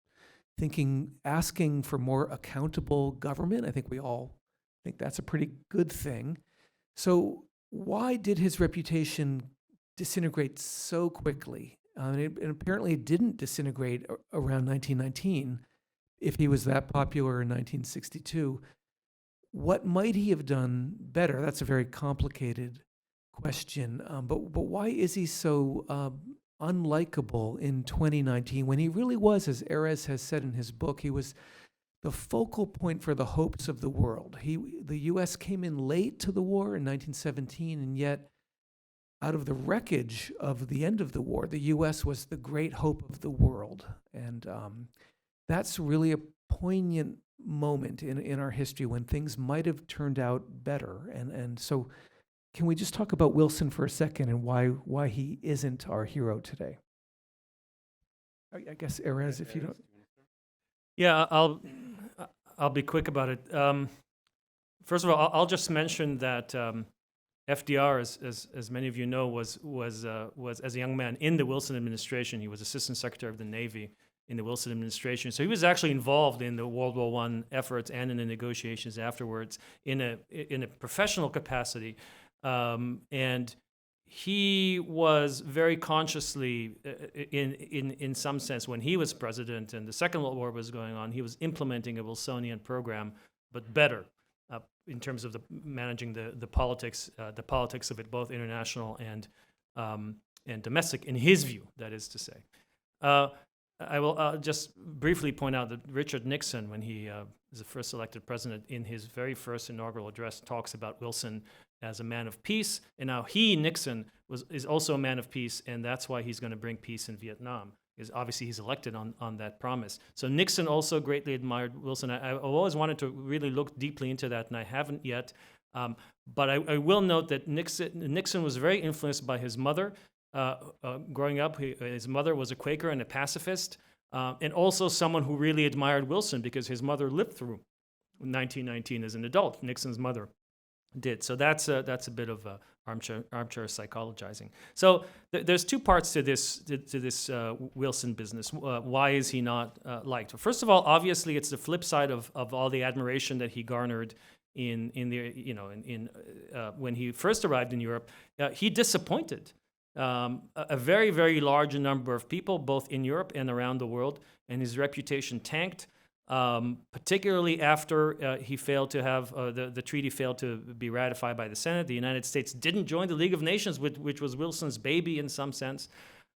thinking, asking for more accountable government. I think we all think that's a pretty good thing. So why did his reputation disintegrate so quickly? And apparently it didn't disintegrate around 1919, if he was that popular in 1962. What might he have done better? That's a very complicated question. But why is he so unlikable in 2019 when he really was, as Aris has said in his book, he was the focal point for the hopes of the world. The U.S. came in late to the war in 1917, and yet out of the wreckage of the end of the war, the U.S. was the great hope of the world. And that's really a poignant moment in our history when things might have turned out better. And so can we just talk about Wilson for a second and why he isn't our hero today? I guess, Aris, if you don't... Yeah, I'll be quick about it. First of all, I'll just mention that FDR, as many of you know, was as a young man in the Wilson administration. He was Assistant Secretary of the Navy in the Wilson administration. So he was actually involved in the World War I efforts and in the negotiations afterwards in a professional capacity. And he was very consciously, in some sense, when he was president and the Second World War was going on, he was implementing a Wilsonian program, but better in terms of managing the politics of it, both international and domestic, in his view, that is to say. I will just briefly point out that Richard Nixon, when he was the first elected president, in his very first inaugural address, talks about Wilson as a man of peace, and now Nixon, is also a man of peace, and that's why he's going to bring peace in Vietnam, because obviously he's elected on that promise. So Nixon also greatly admired Wilson. I've always wanted to really look deeply into that, and I haven't yet. But I will note that Nixon was very influenced by his mother. Growing up, his mother was a Quaker and a pacifist, and also someone who really admired Wilson because his mother lived through 1919 as an adult. Nixon's mother did. So that's a bit of armchair psychologizing. So there's 2 parts to this Wilson business. Why is he not liked? First of all, obviously, it's the flip side of all the admiration that he garnered when he first arrived in Europe. He disappointed a very, very large number of people, both in Europe and around the world, and his reputation tanked. particularly after he failed to have the treaty failed to be ratified by the Senate. The United States didn't join the League of Nations, which was Wilson's baby in some sense.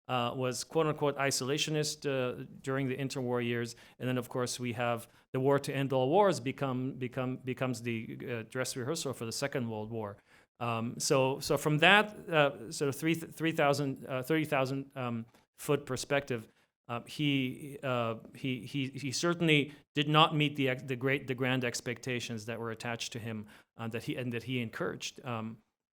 Was quote unquote isolationist during the interwar years, and then of course we have the war to end all wars becomes the dress rehearsal for the Second World War. So from that sort of 30,000 foot perspective, he certainly did not meet the grand expectations that were attached to him that he encouraged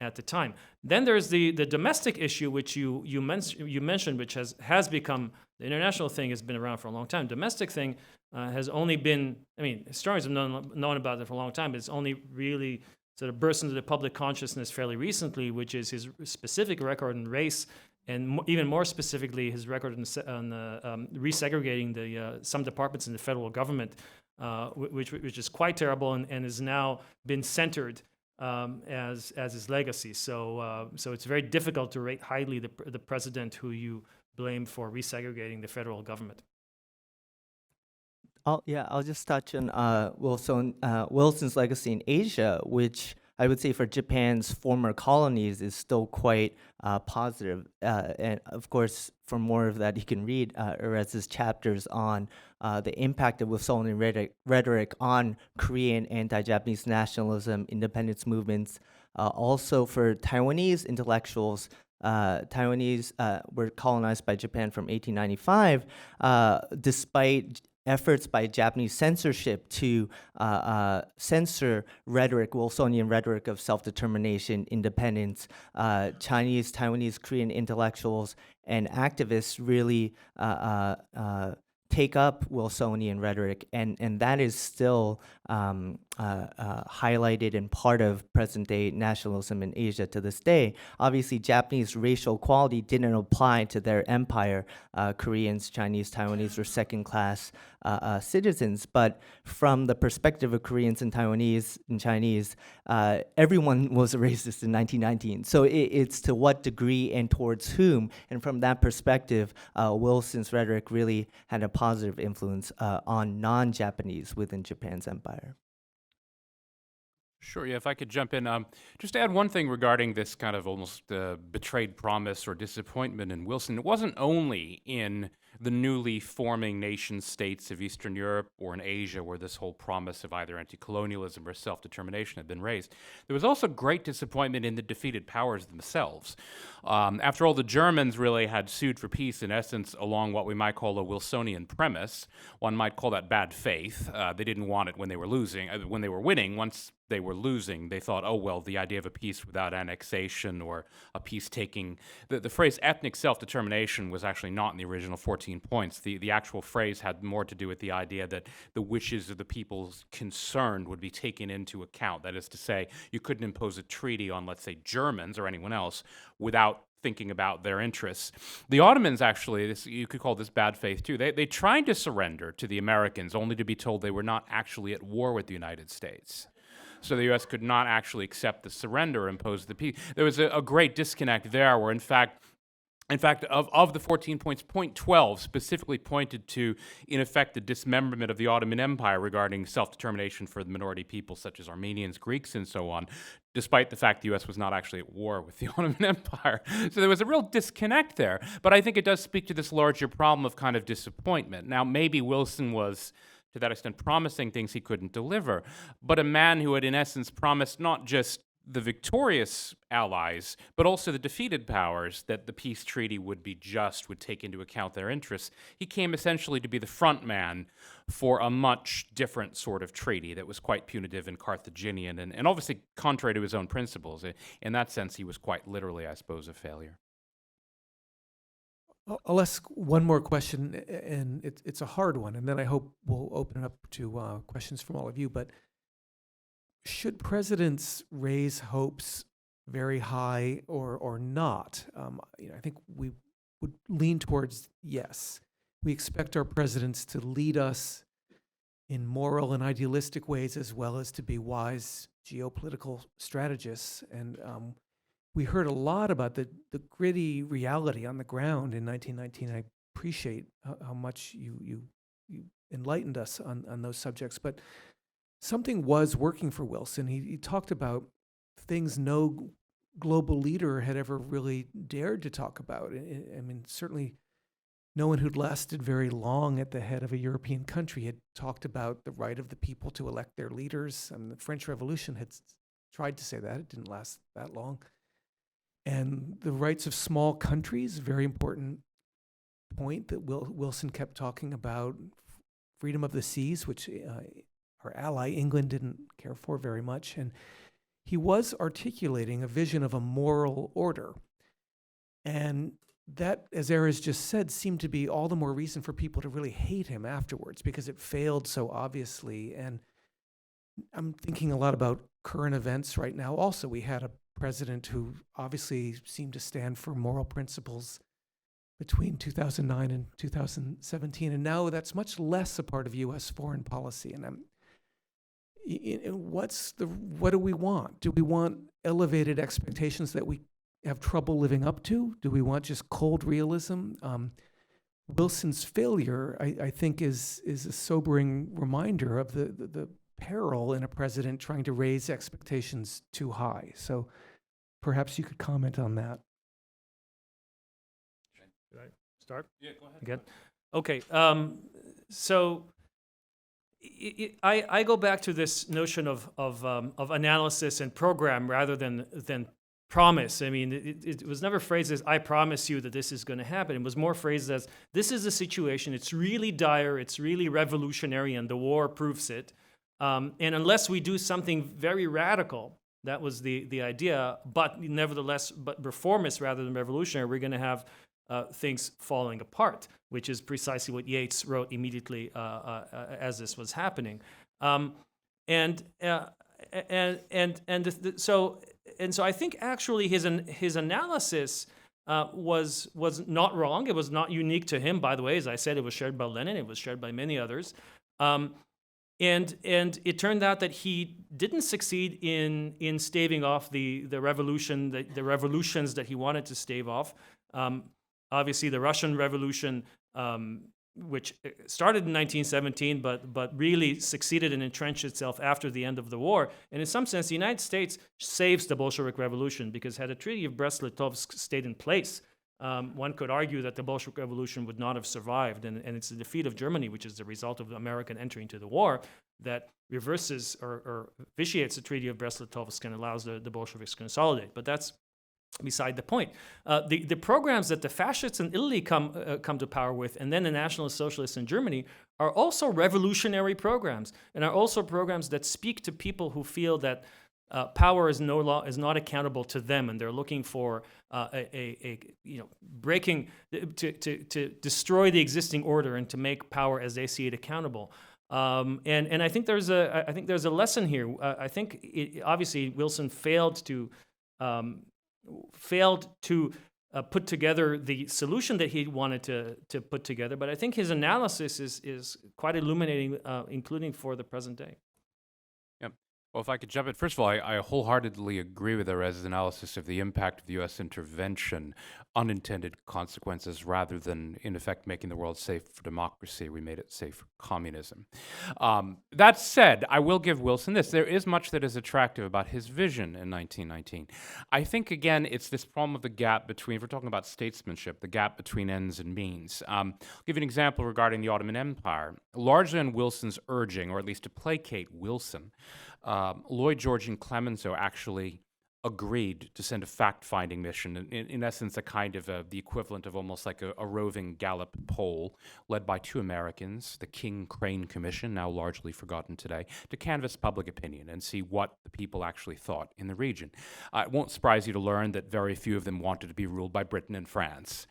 at the time. Then there's the domestic issue, which you mentioned, which has become the international thing, has been around for a long time. Domestic thing has only been, I mean, historians have known about it for a long time, but it's only really sort of burst into the public consciousness fairly recently, which is his specific record in race, and even more specifically, his record on resegregating some departments in the federal government, which is quite terrible and has now been centered as his legacy. So it's very difficult to rate highly the president who you blame for resegregating the federal government. I'll just touch on Wilson's legacy in Asia, which I would say for Japan's former colonies is still quite positive. And of course, for more of that, you can read Aris's chapters on the impact of Wilsonian rhetoric on Korean anti-Japanese nationalism, independence movements. Also for Taiwanese intellectuals, Taiwanese were colonized by Japan from 1895, despite efforts by Japanese censorship to censor Wilsonian rhetoric of self-determination, independence. Taiwanese, Korean intellectuals and activists really take up Wilsonian rhetoric, and that is still highlighted and part of present-day nationalism in Asia to this day. Obviously, Japanese racial equality didn't apply to their empire. Koreans, Chinese, Taiwanese were second-class citizens, but from the perspective of Koreans and Taiwanese and Chinese, everyone was a racist in 1919. So it's to what degree and towards whom, and from that perspective, Wilson's rhetoric really had a positive influence on non-Japanese within Japan's empire. Sure, yeah, if I could jump in. Just to add one thing regarding this kind of almost betrayed promise or disappointment in Wilson. It wasn't only in the newly forming nation states of Eastern Europe or in Asia where this whole promise of either anti-colonialism or self-determination had been raised. There was also great disappointment in the defeated powers themselves. After all, the Germans really had sued for peace, in essence, along what we might call a Wilsonian premise. One might call that bad faith. They didn't want it when they were losing. When they were winning, once they were losing, they thought, oh, well, the idea of a peace without annexation or a peace taking... The phrase ethnic self-determination was actually not in the original 14 points. The actual phrase had more to do with the idea that the wishes of the peoples concerned would be taken into account. That is to say, you couldn't impose a treaty on, let's say, Germans or anyone else without thinking about their interests. The Ottomans, actually, you could call this bad faith too. They tried to surrender to the Americans, only to be told they were not actually at war with the United States. So the U.S. could not actually accept the surrender or impose the peace. There was a great disconnect there where, in fact, of the 14 points, point 12 specifically pointed to, in effect, the dismemberment of the Ottoman Empire regarding self-determination for the minority peoples such as Armenians, Greeks, and so on, despite the fact the U.S. was not actually at war with the Ottoman Empire. So there was a real disconnect there. But I think it does speak to this larger problem of kind of disappointment. Now, maybe Wilson was, to that extent, promising things he couldn't deliver, but a man who had, in essence, promised not just the victorious allies, but also the defeated powers that the peace treaty would be just, would take into account their interests. He came essentially to be the front man for a much different sort of treaty that was quite punitive and Carthaginian and obviously contrary to his own principles. In that sense, he was quite literally, I suppose, a failure. I'll ask one more question, and it's a hard one, and then I hope we'll open it up to questions from all of you. But should presidents raise hopes very high or not? I think we would lean towards yes. We expect our presidents to lead us in moral and idealistic ways as well as to be wise geopolitical strategists. And we heard a lot about the gritty reality on the ground in 1919. I appreciate how much you enlightened us on those subjects. But something was working for Wilson. He talked about things no global leader had ever really dared to talk about. I mean, certainly no one who'd lasted very long at the head of a European country had talked about the right of the people to elect their leaders. I mean, the French Revolution had tried to say that. It didn't last that long. And the rights of small countries, very important point that Wilson kept talking about. Freedom of the seas, which our ally England didn't care for very much. And he was articulating a vision of a moral order. And that, as Aris just said, seemed to be all the more reason for people to really hate him afterwards, because it failed so obviously. And I'm thinking a lot about current events right now. Also, we had a president who obviously seemed to stand for moral principles between 2009 and 2017, and now that's much less a part of U.S. foreign policy. And what do we want? Do we want elevated expectations that we have trouble living up to? Do we want just cold realism? Wilson's failure, I think, is a sobering reminder of the peril in a president trying to raise expectations too high. So perhaps you could comment on that. Should I start? Yeah, go ahead. Again? Okay. So I go back to this notion of analysis and program rather than promise. I mean, it was never phrased as, I promise you that this is going to happen. It was more phrased as, this is a situation, it's really dire, it's really revolutionary, and the war proves it. And unless we do something very radical, that was the idea, but nevertheless, reformist rather than revolutionary, we're going to have things falling apart, which is precisely what Yates wrote immediately as this was happening. So I think actually his analysis was not wrong. It was not unique to him, by the way. As I said, it was shared by Lenin. It was shared by many others. And it turned out that he didn't succeed in staving off the revolution, the revolutions that he wanted to stave off. Obviously, the Russian Revolution, which started in 1917, but really succeeded and entrenched itself after the end of the war. And in some sense, the United States saves the Bolshevik Revolution, because had the Treaty of Brest-Litovsk stayed in place, one could argue that the Bolshevik Revolution would not have survived. And it's the defeat of Germany, which is the result of the American entry into the war, that reverses or vitiates the Treaty of Brest-Litovsk and allows the Bolsheviks to consolidate. But that's beside the point. The programs that the fascists in Italy come to power with, and then the National Socialists in Germany, are also revolutionary programs, and are also programs that speak to people who feel that power is not accountable to them, and they're looking for breaking to destroy the existing order and to make power as they see it accountable. And I think there's a lesson here. I think obviously Wilson failed to put together the solution that he wanted to put together, but I think his analysis is quite illuminating, including for the present day. Well, if I could jump in, first of all, I wholeheartedly agree with Aris's analysis of the impact of the U.S. intervention, unintended consequences, rather than, in effect, making the world safe for democracy. We made it safe for communism. That said, I will give Wilson this. There is much that is attractive about his vision in 1919. I think, again, it's this problem of the gap between, if we're talking about statesmanship, the gap between ends and means. I'll give you an example regarding the Ottoman Empire. Largely on Wilson's urging, or at least to placate Wilson, Lloyd George and Clemenceau actually agreed to send a fact-finding mission, in essence a kind of the equivalent of almost like a roving Gallup poll led by two Americans, the King-Crane Commission, now largely forgotten today, to canvass public opinion and see what the people actually thought in the region. It won't surprise you to learn that very few of them wanted to be ruled by Britain and France.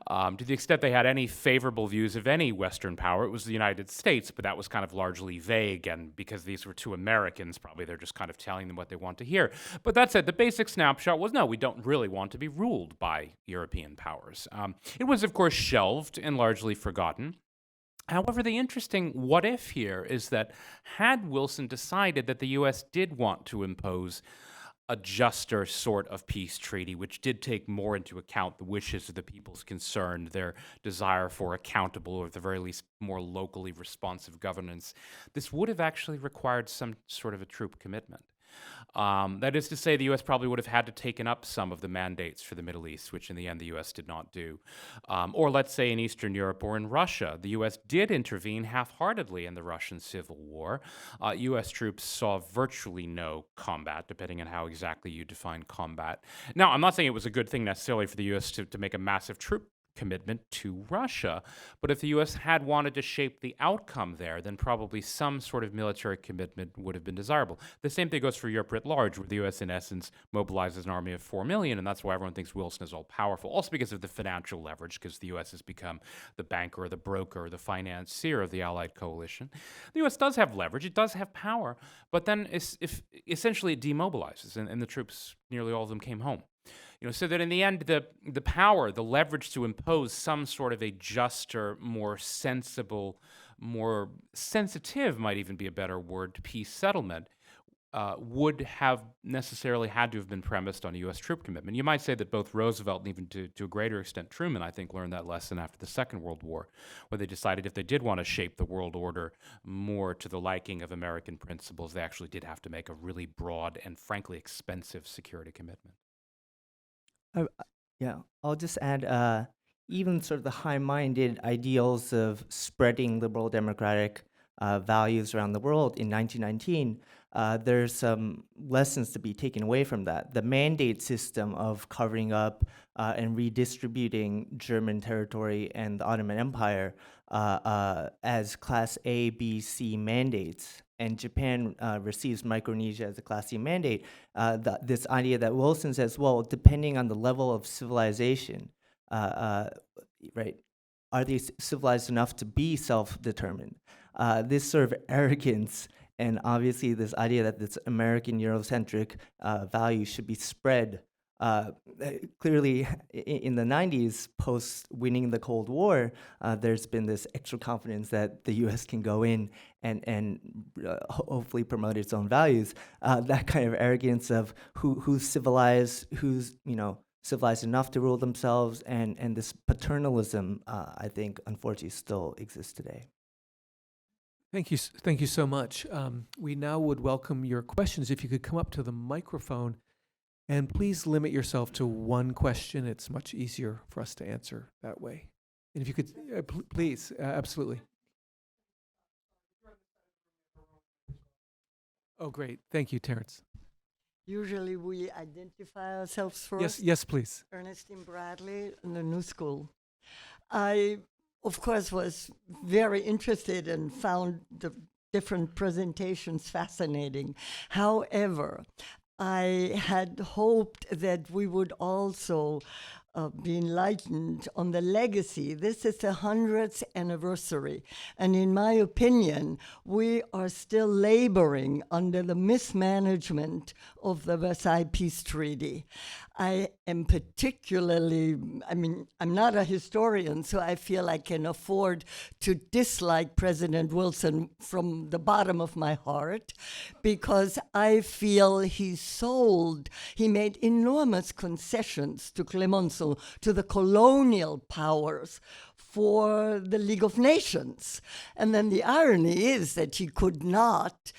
To the extent they had any favorable views of any Western power, it was the United States, but that was kind of largely vague, and because these were two Americans, probably they're just kind of telling them what they want to hear. But that said, the basic snapshot was, no, we don't really want to be ruled by European powers. It was, of course, shelved and largely forgotten. However, the interesting what if here is that had Wilson decided that the U.S. did want to impose a juster sort of peace treaty, which did take more into account the wishes of the peoples concerned, their desire for accountable, or at the very least, more locally responsive governance, this would have actually required some sort of a troop commitment. That is to say, the U.S. probably would have had to taken up some of the mandates for the Middle East, which in the end the U.S. did not do. Or let's say in Eastern Europe or in Russia, the U.S. did intervene half-heartedly in the Russian Civil War. U.S. troops saw virtually no combat, depending on how exactly you define combat. Now, I'm not saying it was a good thing necessarily for the U.S. to make a massive troop commitment to Russia. But if the U.S. had wanted to shape the outcome there, then probably some sort of military commitment would have been desirable. The same thing goes for Europe writ large, where the U.S. in essence mobilizes an army of 4 million, and that's why everyone thinks Wilson is all-powerful. Also because of the financial leverage, because the U.S. has become the banker, or the broker, or the financier of the Allied coalition. The U.S. does have leverage, it does have power, but then if essentially it demobilizes, and the troops, nearly all of them, came home. So that in the end, the power, the leverage to impose some sort of a juster, more sensible, more sensitive, might even be a better word, peace settlement, would have necessarily had to have been premised on a U.S. troop commitment. You might say that both Roosevelt and even to a greater extent Truman, I think, learned that lesson after the Second World War, where they decided if they did want to shape the world order more to the liking of American principles, they actually did have to make a really broad and frankly expensive security commitment. Yeah, I'll just add, even sort of the high-minded ideals of spreading liberal democratic values around the world in 1919, there's some lessons to be taken away from that. The mandate system of covering up and redistributing German territory and the Ottoman Empire as Class A, B, C mandates, and Japan receives Micronesia as a Class C mandate, this idea that Wilson says, well, depending on the level of civilization, right, are they civilized enough to be self-determined? This sort of arrogance and obviously this idea that this American Eurocentric value should be spread clearly in the 90s, post winning the Cold War, there's been this extra confidence that the U.S. can go in and hopefully promote its own values. That kind of arrogance of who's civilized, who's civilized enough to rule themselves, and this paternalism, I think, unfortunately, still exists today. Thank you so much. We now would welcome your questions. If you could come up to the microphone, and please limit yourself to one question. It's much easier for us to answer that way. And if you could, please, absolutely. Oh, great. Thank you, Terrence. Usually we identify ourselves first. Yes, please. Ernestine Bradley in the New School. I, of course, was very interested and found the different presentations fascinating. However, I had hoped that we would also be enlightened on the legacy. This is the 100th anniversary. And in my opinion, we are still laboring under the mismanagement of the Versailles Peace Treaty. I am particularly, I'm not a historian, so I feel I can afford to dislike President Wilson from the bottom of my heart, because I feel he made enormous concessions to Clemenceau, to the colonial powers, for the League of Nations. And then the irony is that he could not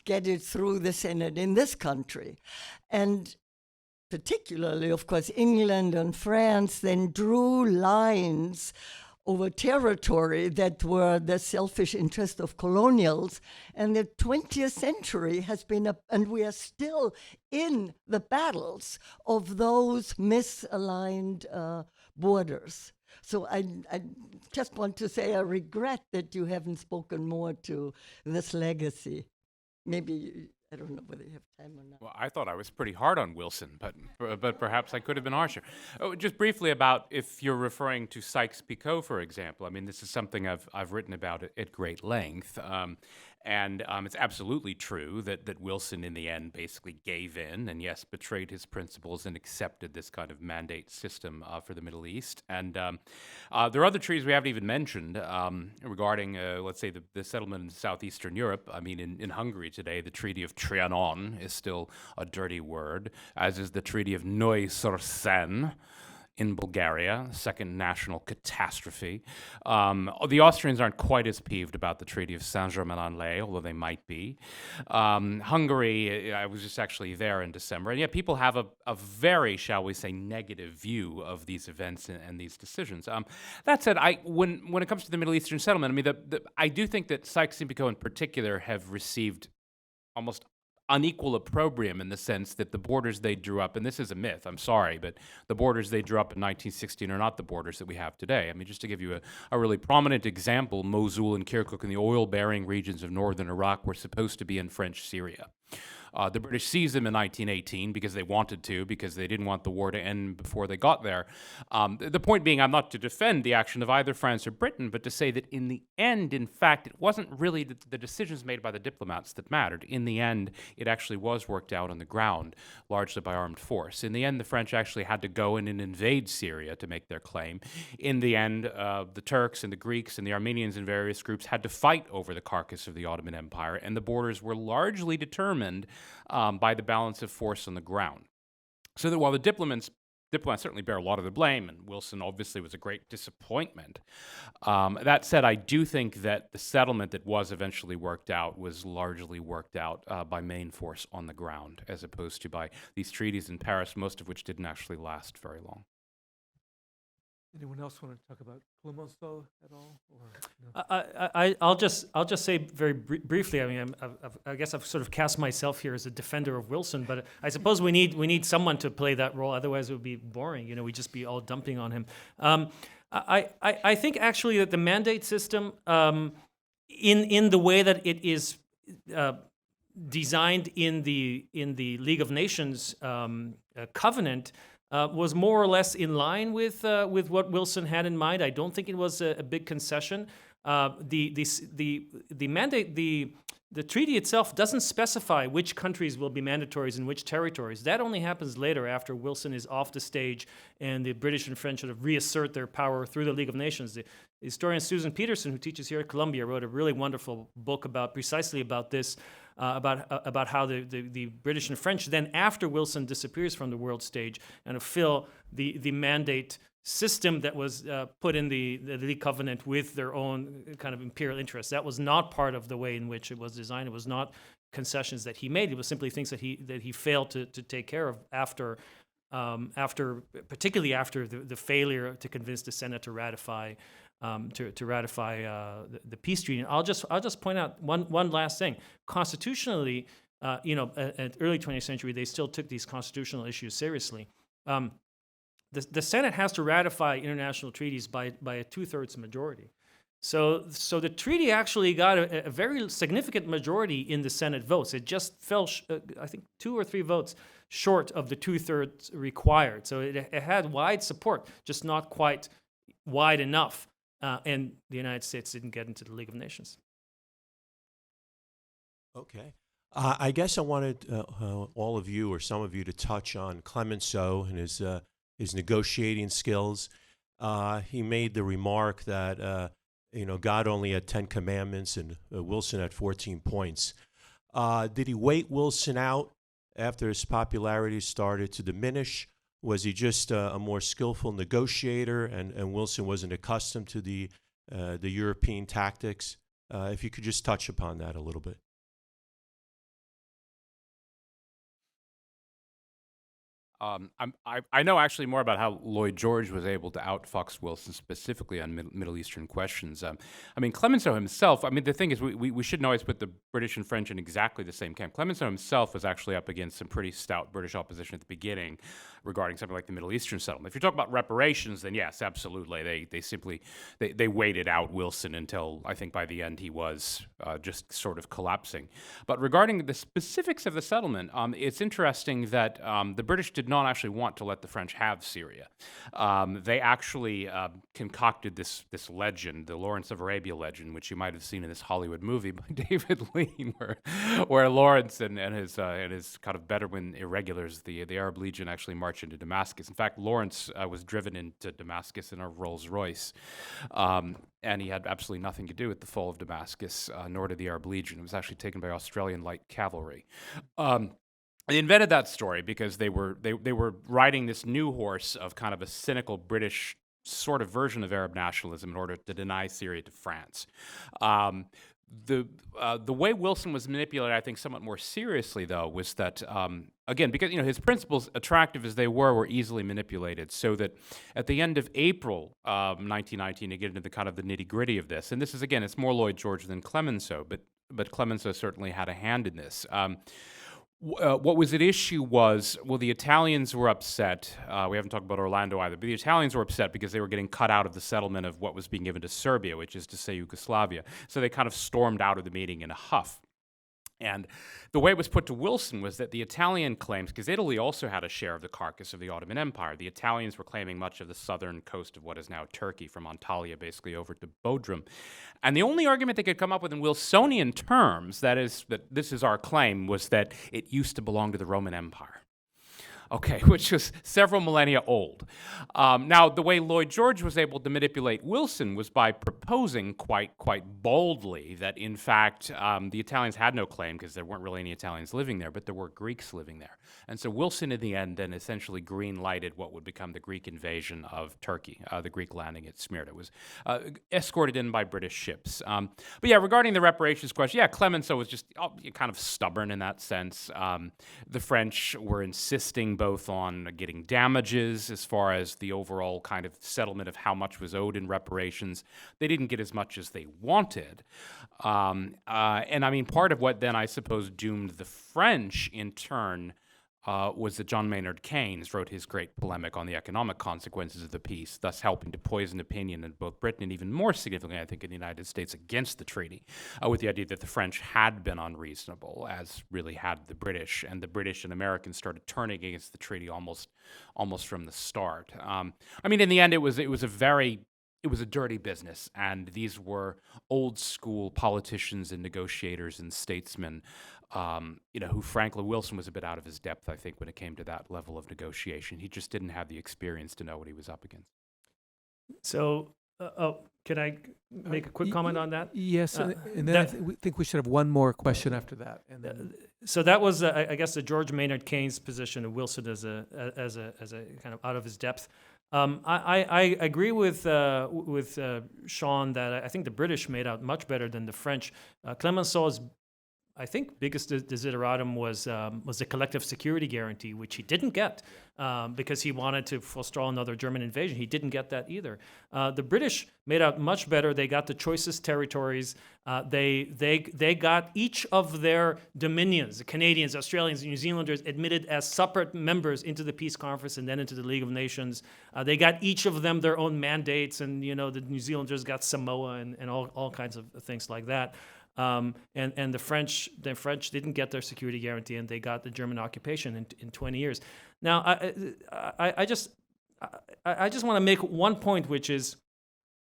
get it through the Senate in this country. And particularly, of course, England and France then drew lines over territory that were the selfish interest of colonials. And the 20th century has been, and we are still in the battles of those misaligned borders. So I just want to say I regret that you haven't spoken more to this legacy. Maybe, I don't know whether you have time or not. Well, I thought I was pretty hard on Wilson, but perhaps I could have been harsher. Oh, just briefly about if you're referring to Sykes-Picot, for example. I mean, this is something I've written about at great length. And it's absolutely true that Wilson, in the end, basically gave in and, yes, betrayed his principles and accepted this kind of mandate system for the Middle East. And there are other treaties we haven't even mentioned regarding, let's say, the settlement in southeastern Europe. I mean, in Hungary today, the Treaty of Trianon is still a dirty word, as is the Treaty of Neuilly-sur-Seine in Bulgaria, second national catastrophe. The Austrians aren't quite as peeved about the Treaty of Saint-Germain-en-Laye, although they might be. Hungary, I was just actually there in December, and yet people have a very, shall we say, negative view of these events and these decisions. That said, when it comes to the Middle Eastern settlement, I mean, I do think that Sykes-Picot in particular have received almost unequal opprobrium in the sense that the borders they drew up, and this is a myth, I'm sorry, but the borders they drew up in 1916 are not the borders that we have today. I mean, just to give you a really prominent example, Mosul and Kirkuk and the oil-bearing regions of northern Iraq were supposed to be in French Syria. The British seized them in 1918 because they wanted to, because they didn't want the war to end before they got there. The point being, I'm not to defend the action of either France or Britain, but to say that in the end, in fact, it wasn't really the decisions made by the diplomats that mattered. In the end, it actually was worked out on the ground, largely by armed force. In the end, the French actually had to go in and invade Syria to make their claim. In the end, the Turks and the Greeks and the Armenians and various groups had to fight over the carcass of the Ottoman Empire, and the borders were largely determined by the balance of force on the ground. So that while the diplomats certainly bear a lot of the blame, and Wilson obviously was a great disappointment, that said, I do think that the settlement that was eventually worked out was largely worked out by main force on the ground, as opposed to by these treaties in Paris, most of which didn't actually last very long. Anyone else want to talk about Clemenceau at all? Or, no? I'll just say very briefly. I mean, I guess I've sort of cast myself here as a defender of Wilson, but I suppose we need someone to play that role. Otherwise, it would be boring. You know, we'd just be all dumping on him. I think actually that the mandate system, in the way that it is designed in the League of Nations covenant, was more or less in line with what Wilson had in mind. I don't think it was a big concession. The mandate, the treaty itself doesn't specify which countries will be mandatories in which territories. That only happens later, after Wilson is off the stage and the British and French sort of reassert their power through the League of Nations. The historian Susan Peterson, who teaches here at Columbia, wrote a really wonderful book precisely about this, about how the British and French then, after Wilson disappears from the world stage, and fill the mandate system that was put in the League Covenant with their own kind of imperial interests. That was not part of the way in which it was designed. It was not concessions that he made. It was simply things that he failed to take care of particularly after the failure to convince the Senate to ratify the peace treaty. And I'll just point out one last thing. Constitutionally, at early 20th century, they still took these constitutional issues seriously. The Senate has to ratify international treaties by a 2/3 majority. So the treaty actually got a very significant majority in the Senate votes. It just fell, I think, 2 or 3 votes short of the 2/3 required. So it had wide support, just not quite wide enough. And the United States didn't get into the League of Nations. Okay. I guess I wanted all of you or some of you to touch on Clemenceau and his negotiating skills. He made the remark that God only had 10 commandments and Wilson had 14 points. Did he wait Wilson out after his popularity started to diminish? Was he just a more skillful negotiator, and Wilson wasn't accustomed to the European tactics? If you could just touch upon that a little bit. I know actually more about how Lloyd George was able to outfox Wilson specifically on Middle Eastern questions. I mean, Clemenceau himself, I mean, the thing is, we shouldn't always put the British and French in exactly the same camp. Clemenceau himself was actually up against some pretty stout British opposition at the beginning regarding something like the Middle Eastern settlement. If you're talking about reparations, then yes, absolutely. They simply waited out Wilson until, I think by the end, he was just sort of collapsing. But regarding the specifics of the settlement, it's interesting that the British did not actually want to let the French have Syria. They actually concocted this legend, the Lawrence of Arabia legend, which you might have seen in this Hollywood movie by David Lean, where Lawrence and his kind of Bedouin irregulars, the Arab Legion, actually march into Damascus. In fact, Lawrence was driven into Damascus in a Rolls Royce, and he had absolutely nothing to do with the fall of Damascus, nor did the Arab Legion. It was actually taken by Australian light cavalry. They invented that story because they were riding this new horse of kind of a cynical British sort of version of Arab nationalism in order to deny Syria to France. The way Wilson was manipulated, I think, somewhat more seriously, though, was that, again, because his principles, attractive as they were easily manipulated, so that at the end of April 1919, to get into the kind of the nitty-gritty of this, and this is, again, it's more Lloyd George than Clemenceau, but Clemenceau certainly had a hand in this. What was at issue was, well, the Italians were upset. We haven't talked about Orlando either, but the Italians were upset because they were getting cut out of the settlement of what was being given to Serbia, which is to say Yugoslavia. So they kind of stormed out of the meeting in a huff. And the way it was put to Wilson was that the Italian claims, because Italy also had a share of the carcass of the Ottoman Empire, the Italians were claiming much of the southern coast of what is now Turkey, from Antalya basically over to Bodrum. And the only argument they could come up with in Wilsonian terms, that is, that this is our claim, was that it used to belong to the Roman Empire. Okay, which was several millennia old. Now, the way Lloyd George was able to manipulate Wilson was by proposing quite boldly that, in fact, the Italians had no claim because there weren't really any Italians living there, but there were Greeks living there. And so Wilson, in the end, then essentially green-lighted what would become the Greek invasion of Turkey, the Greek landing at Smyrna. It was escorted in by British ships. But yeah, regarding the reparations question, yeah, Clemenceau was just kind of stubborn in that sense. The French were insisting both on getting damages as far as the overall kind of settlement of how much was owed in reparations. They didn't get as much as they wanted. And I mean, part of what then I suppose doomed the French in turn was that John Maynard Keynes wrote his great polemic on the economic consequences of the peace, thus helping to poison opinion in both Britain and even more significantly, I think, in the United States against the treaty, with the idea that the French had been unreasonable, as really had the British, and the British and Americans started turning against the treaty almost from the start. I mean, in the end, it was a dirty business, and these were old school politicians and negotiators and statesmen, who frankly, Wilson was a bit out of his depth, I think, when it came to that level of negotiation. He just didn't have the experience to know what he was up against. So, can I make a quick comment on that? Yes, and then I think we should have one more question after that. And then So that was, I guess, the George Maynard Keynes position of Wilson as a kind of out of his depth. I agree with Shawn that I think the British made out much better than the French. Clemenceau's, I think, biggest desideratum was the collective security guarantee, which he didn't get because he wanted to forestall another German invasion. He didn't get that either. The British made out much better. They got the choicest territories. They got each of their dominions, the Canadians, Australians, New Zealanders, admitted as separate members into the Peace Conference and then into the League of Nations. They got each of them their own mandates, and the New Zealanders got Samoa and all kinds of things like that. And the French didn't get their security guarantee, and they got the German occupation in 20 years. Now, I just want to make one point, which is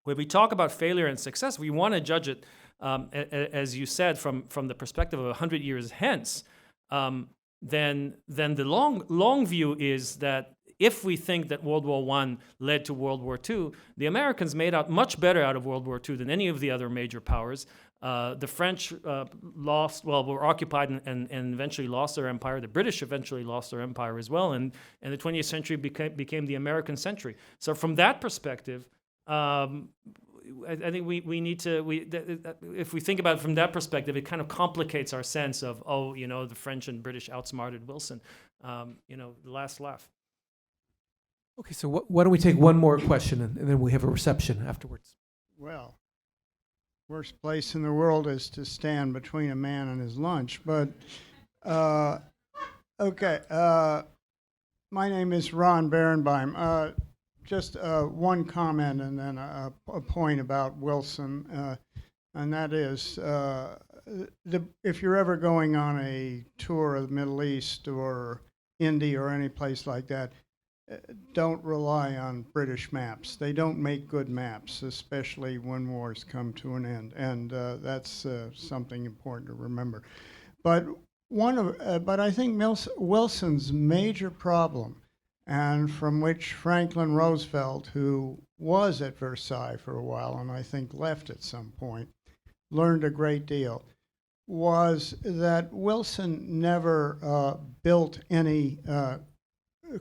when we talk about failure and success, we want to judge it, as you said, from the perspective of 100 years hence. Then the long view is that if we think that World War I led to World War II, the Americans made out much better out of World War II than any of the other major powers. The French were occupied and eventually lost their empire. The British eventually lost their empire as well, and the 20th century became the American century. So from that perspective, I think we need to, if we think about it from that perspective, it kind of complicates our sense of, the French and British outsmarted Wilson, the last laugh. okay, so why don't we take one more question, and then we have a reception afterwards. Well, worst place in the world is to stand between a man and his lunch. But, okay, my name is Ron Berenbeim. Just one comment and then a point about Wilson, and that is, if you're ever going on a tour of the Middle East or India or any place like that, don't rely on British maps. They don't make good maps, especially when wars come to an end, and that's something important to remember. But but I think Wilson's major problem, and from which Franklin Roosevelt, who was at Versailles for a while and I think left at some point, learned a great deal, was that Wilson never built any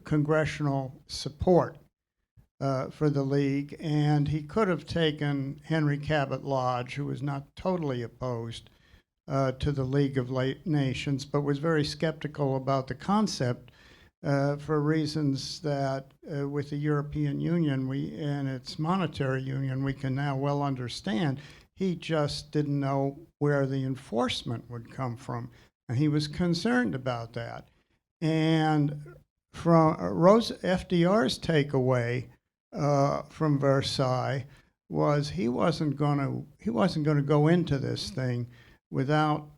congressional support for the League, and he could have taken Henry Cabot Lodge, who was not totally opposed to the League of Nations, but was very skeptical about the concept for reasons that with the European Union and its monetary union we can now well understand. He just didn't know where the enforcement would come from, and he was concerned about that. And from FDR's takeaway from Versailles was he wasn't going to go into this thing without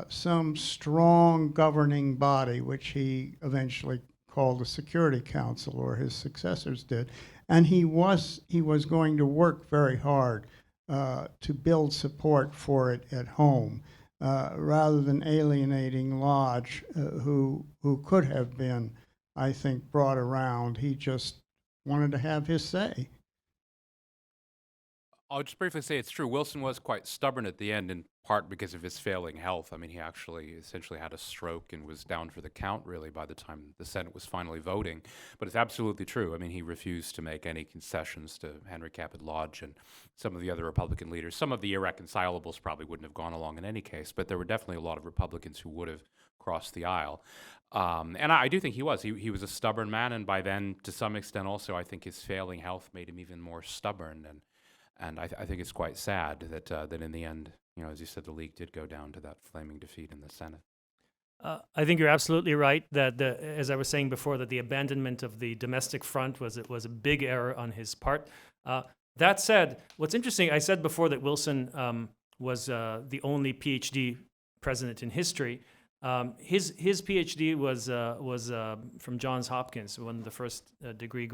some strong governing body, which he eventually called the Security Council, or his successors did, and he was going to work very hard to build support for it at home, rather than alienating Lodge, who could have been, I think, brought around. He just wanted to have his say. I'll just briefly say it's true. Wilson was quite stubborn at the end, in part because of his failing health. I mean, he actually essentially had a stroke and was down for the count, really, by the time the Senate was finally voting. But it's absolutely true. I mean, he refused to make any concessions to Henry Cabot Lodge and some of the other Republican leaders. Some of the irreconcilables probably wouldn't have gone along in any case, but there were definitely a lot of Republicans who would have crossed the aisle. And I do think he was. He was a stubborn man, and by then, to some extent also, I think his failing health made him even more stubborn. And I think it's quite sad that that in the end, you know, as you said, the League did go down to that flaming defeat in the Senate. I think you're absolutely right that, as I was saying before, that the abandonment of the domestic front was a big error on his part. That said, what's interesting, I said before that Wilson was the only PhD president in history. His PhD was from Johns Hopkins, one of the first degree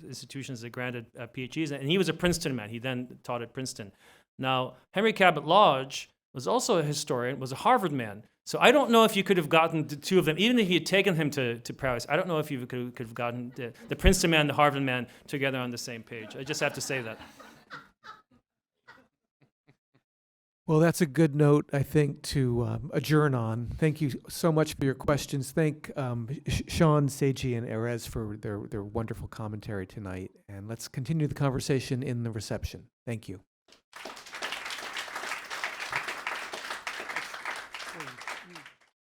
institutions that granted PhDs, and he was a Princeton man. He then taught at Princeton. Now, Henry Cabot Lodge was also a historian, was a Harvard man. So I don't know if you could have gotten the two of them, even if you had taken him to Paris. I don't know if you could have gotten the Princeton man, the Harvard man together on the same page. I just have to say that. Well, that's a good note, I think, to adjourn on. Thank you so much for your questions. Thank Shawn, Seiji, and Aris for their wonderful commentary tonight. And let's continue the conversation in the reception. Thank you.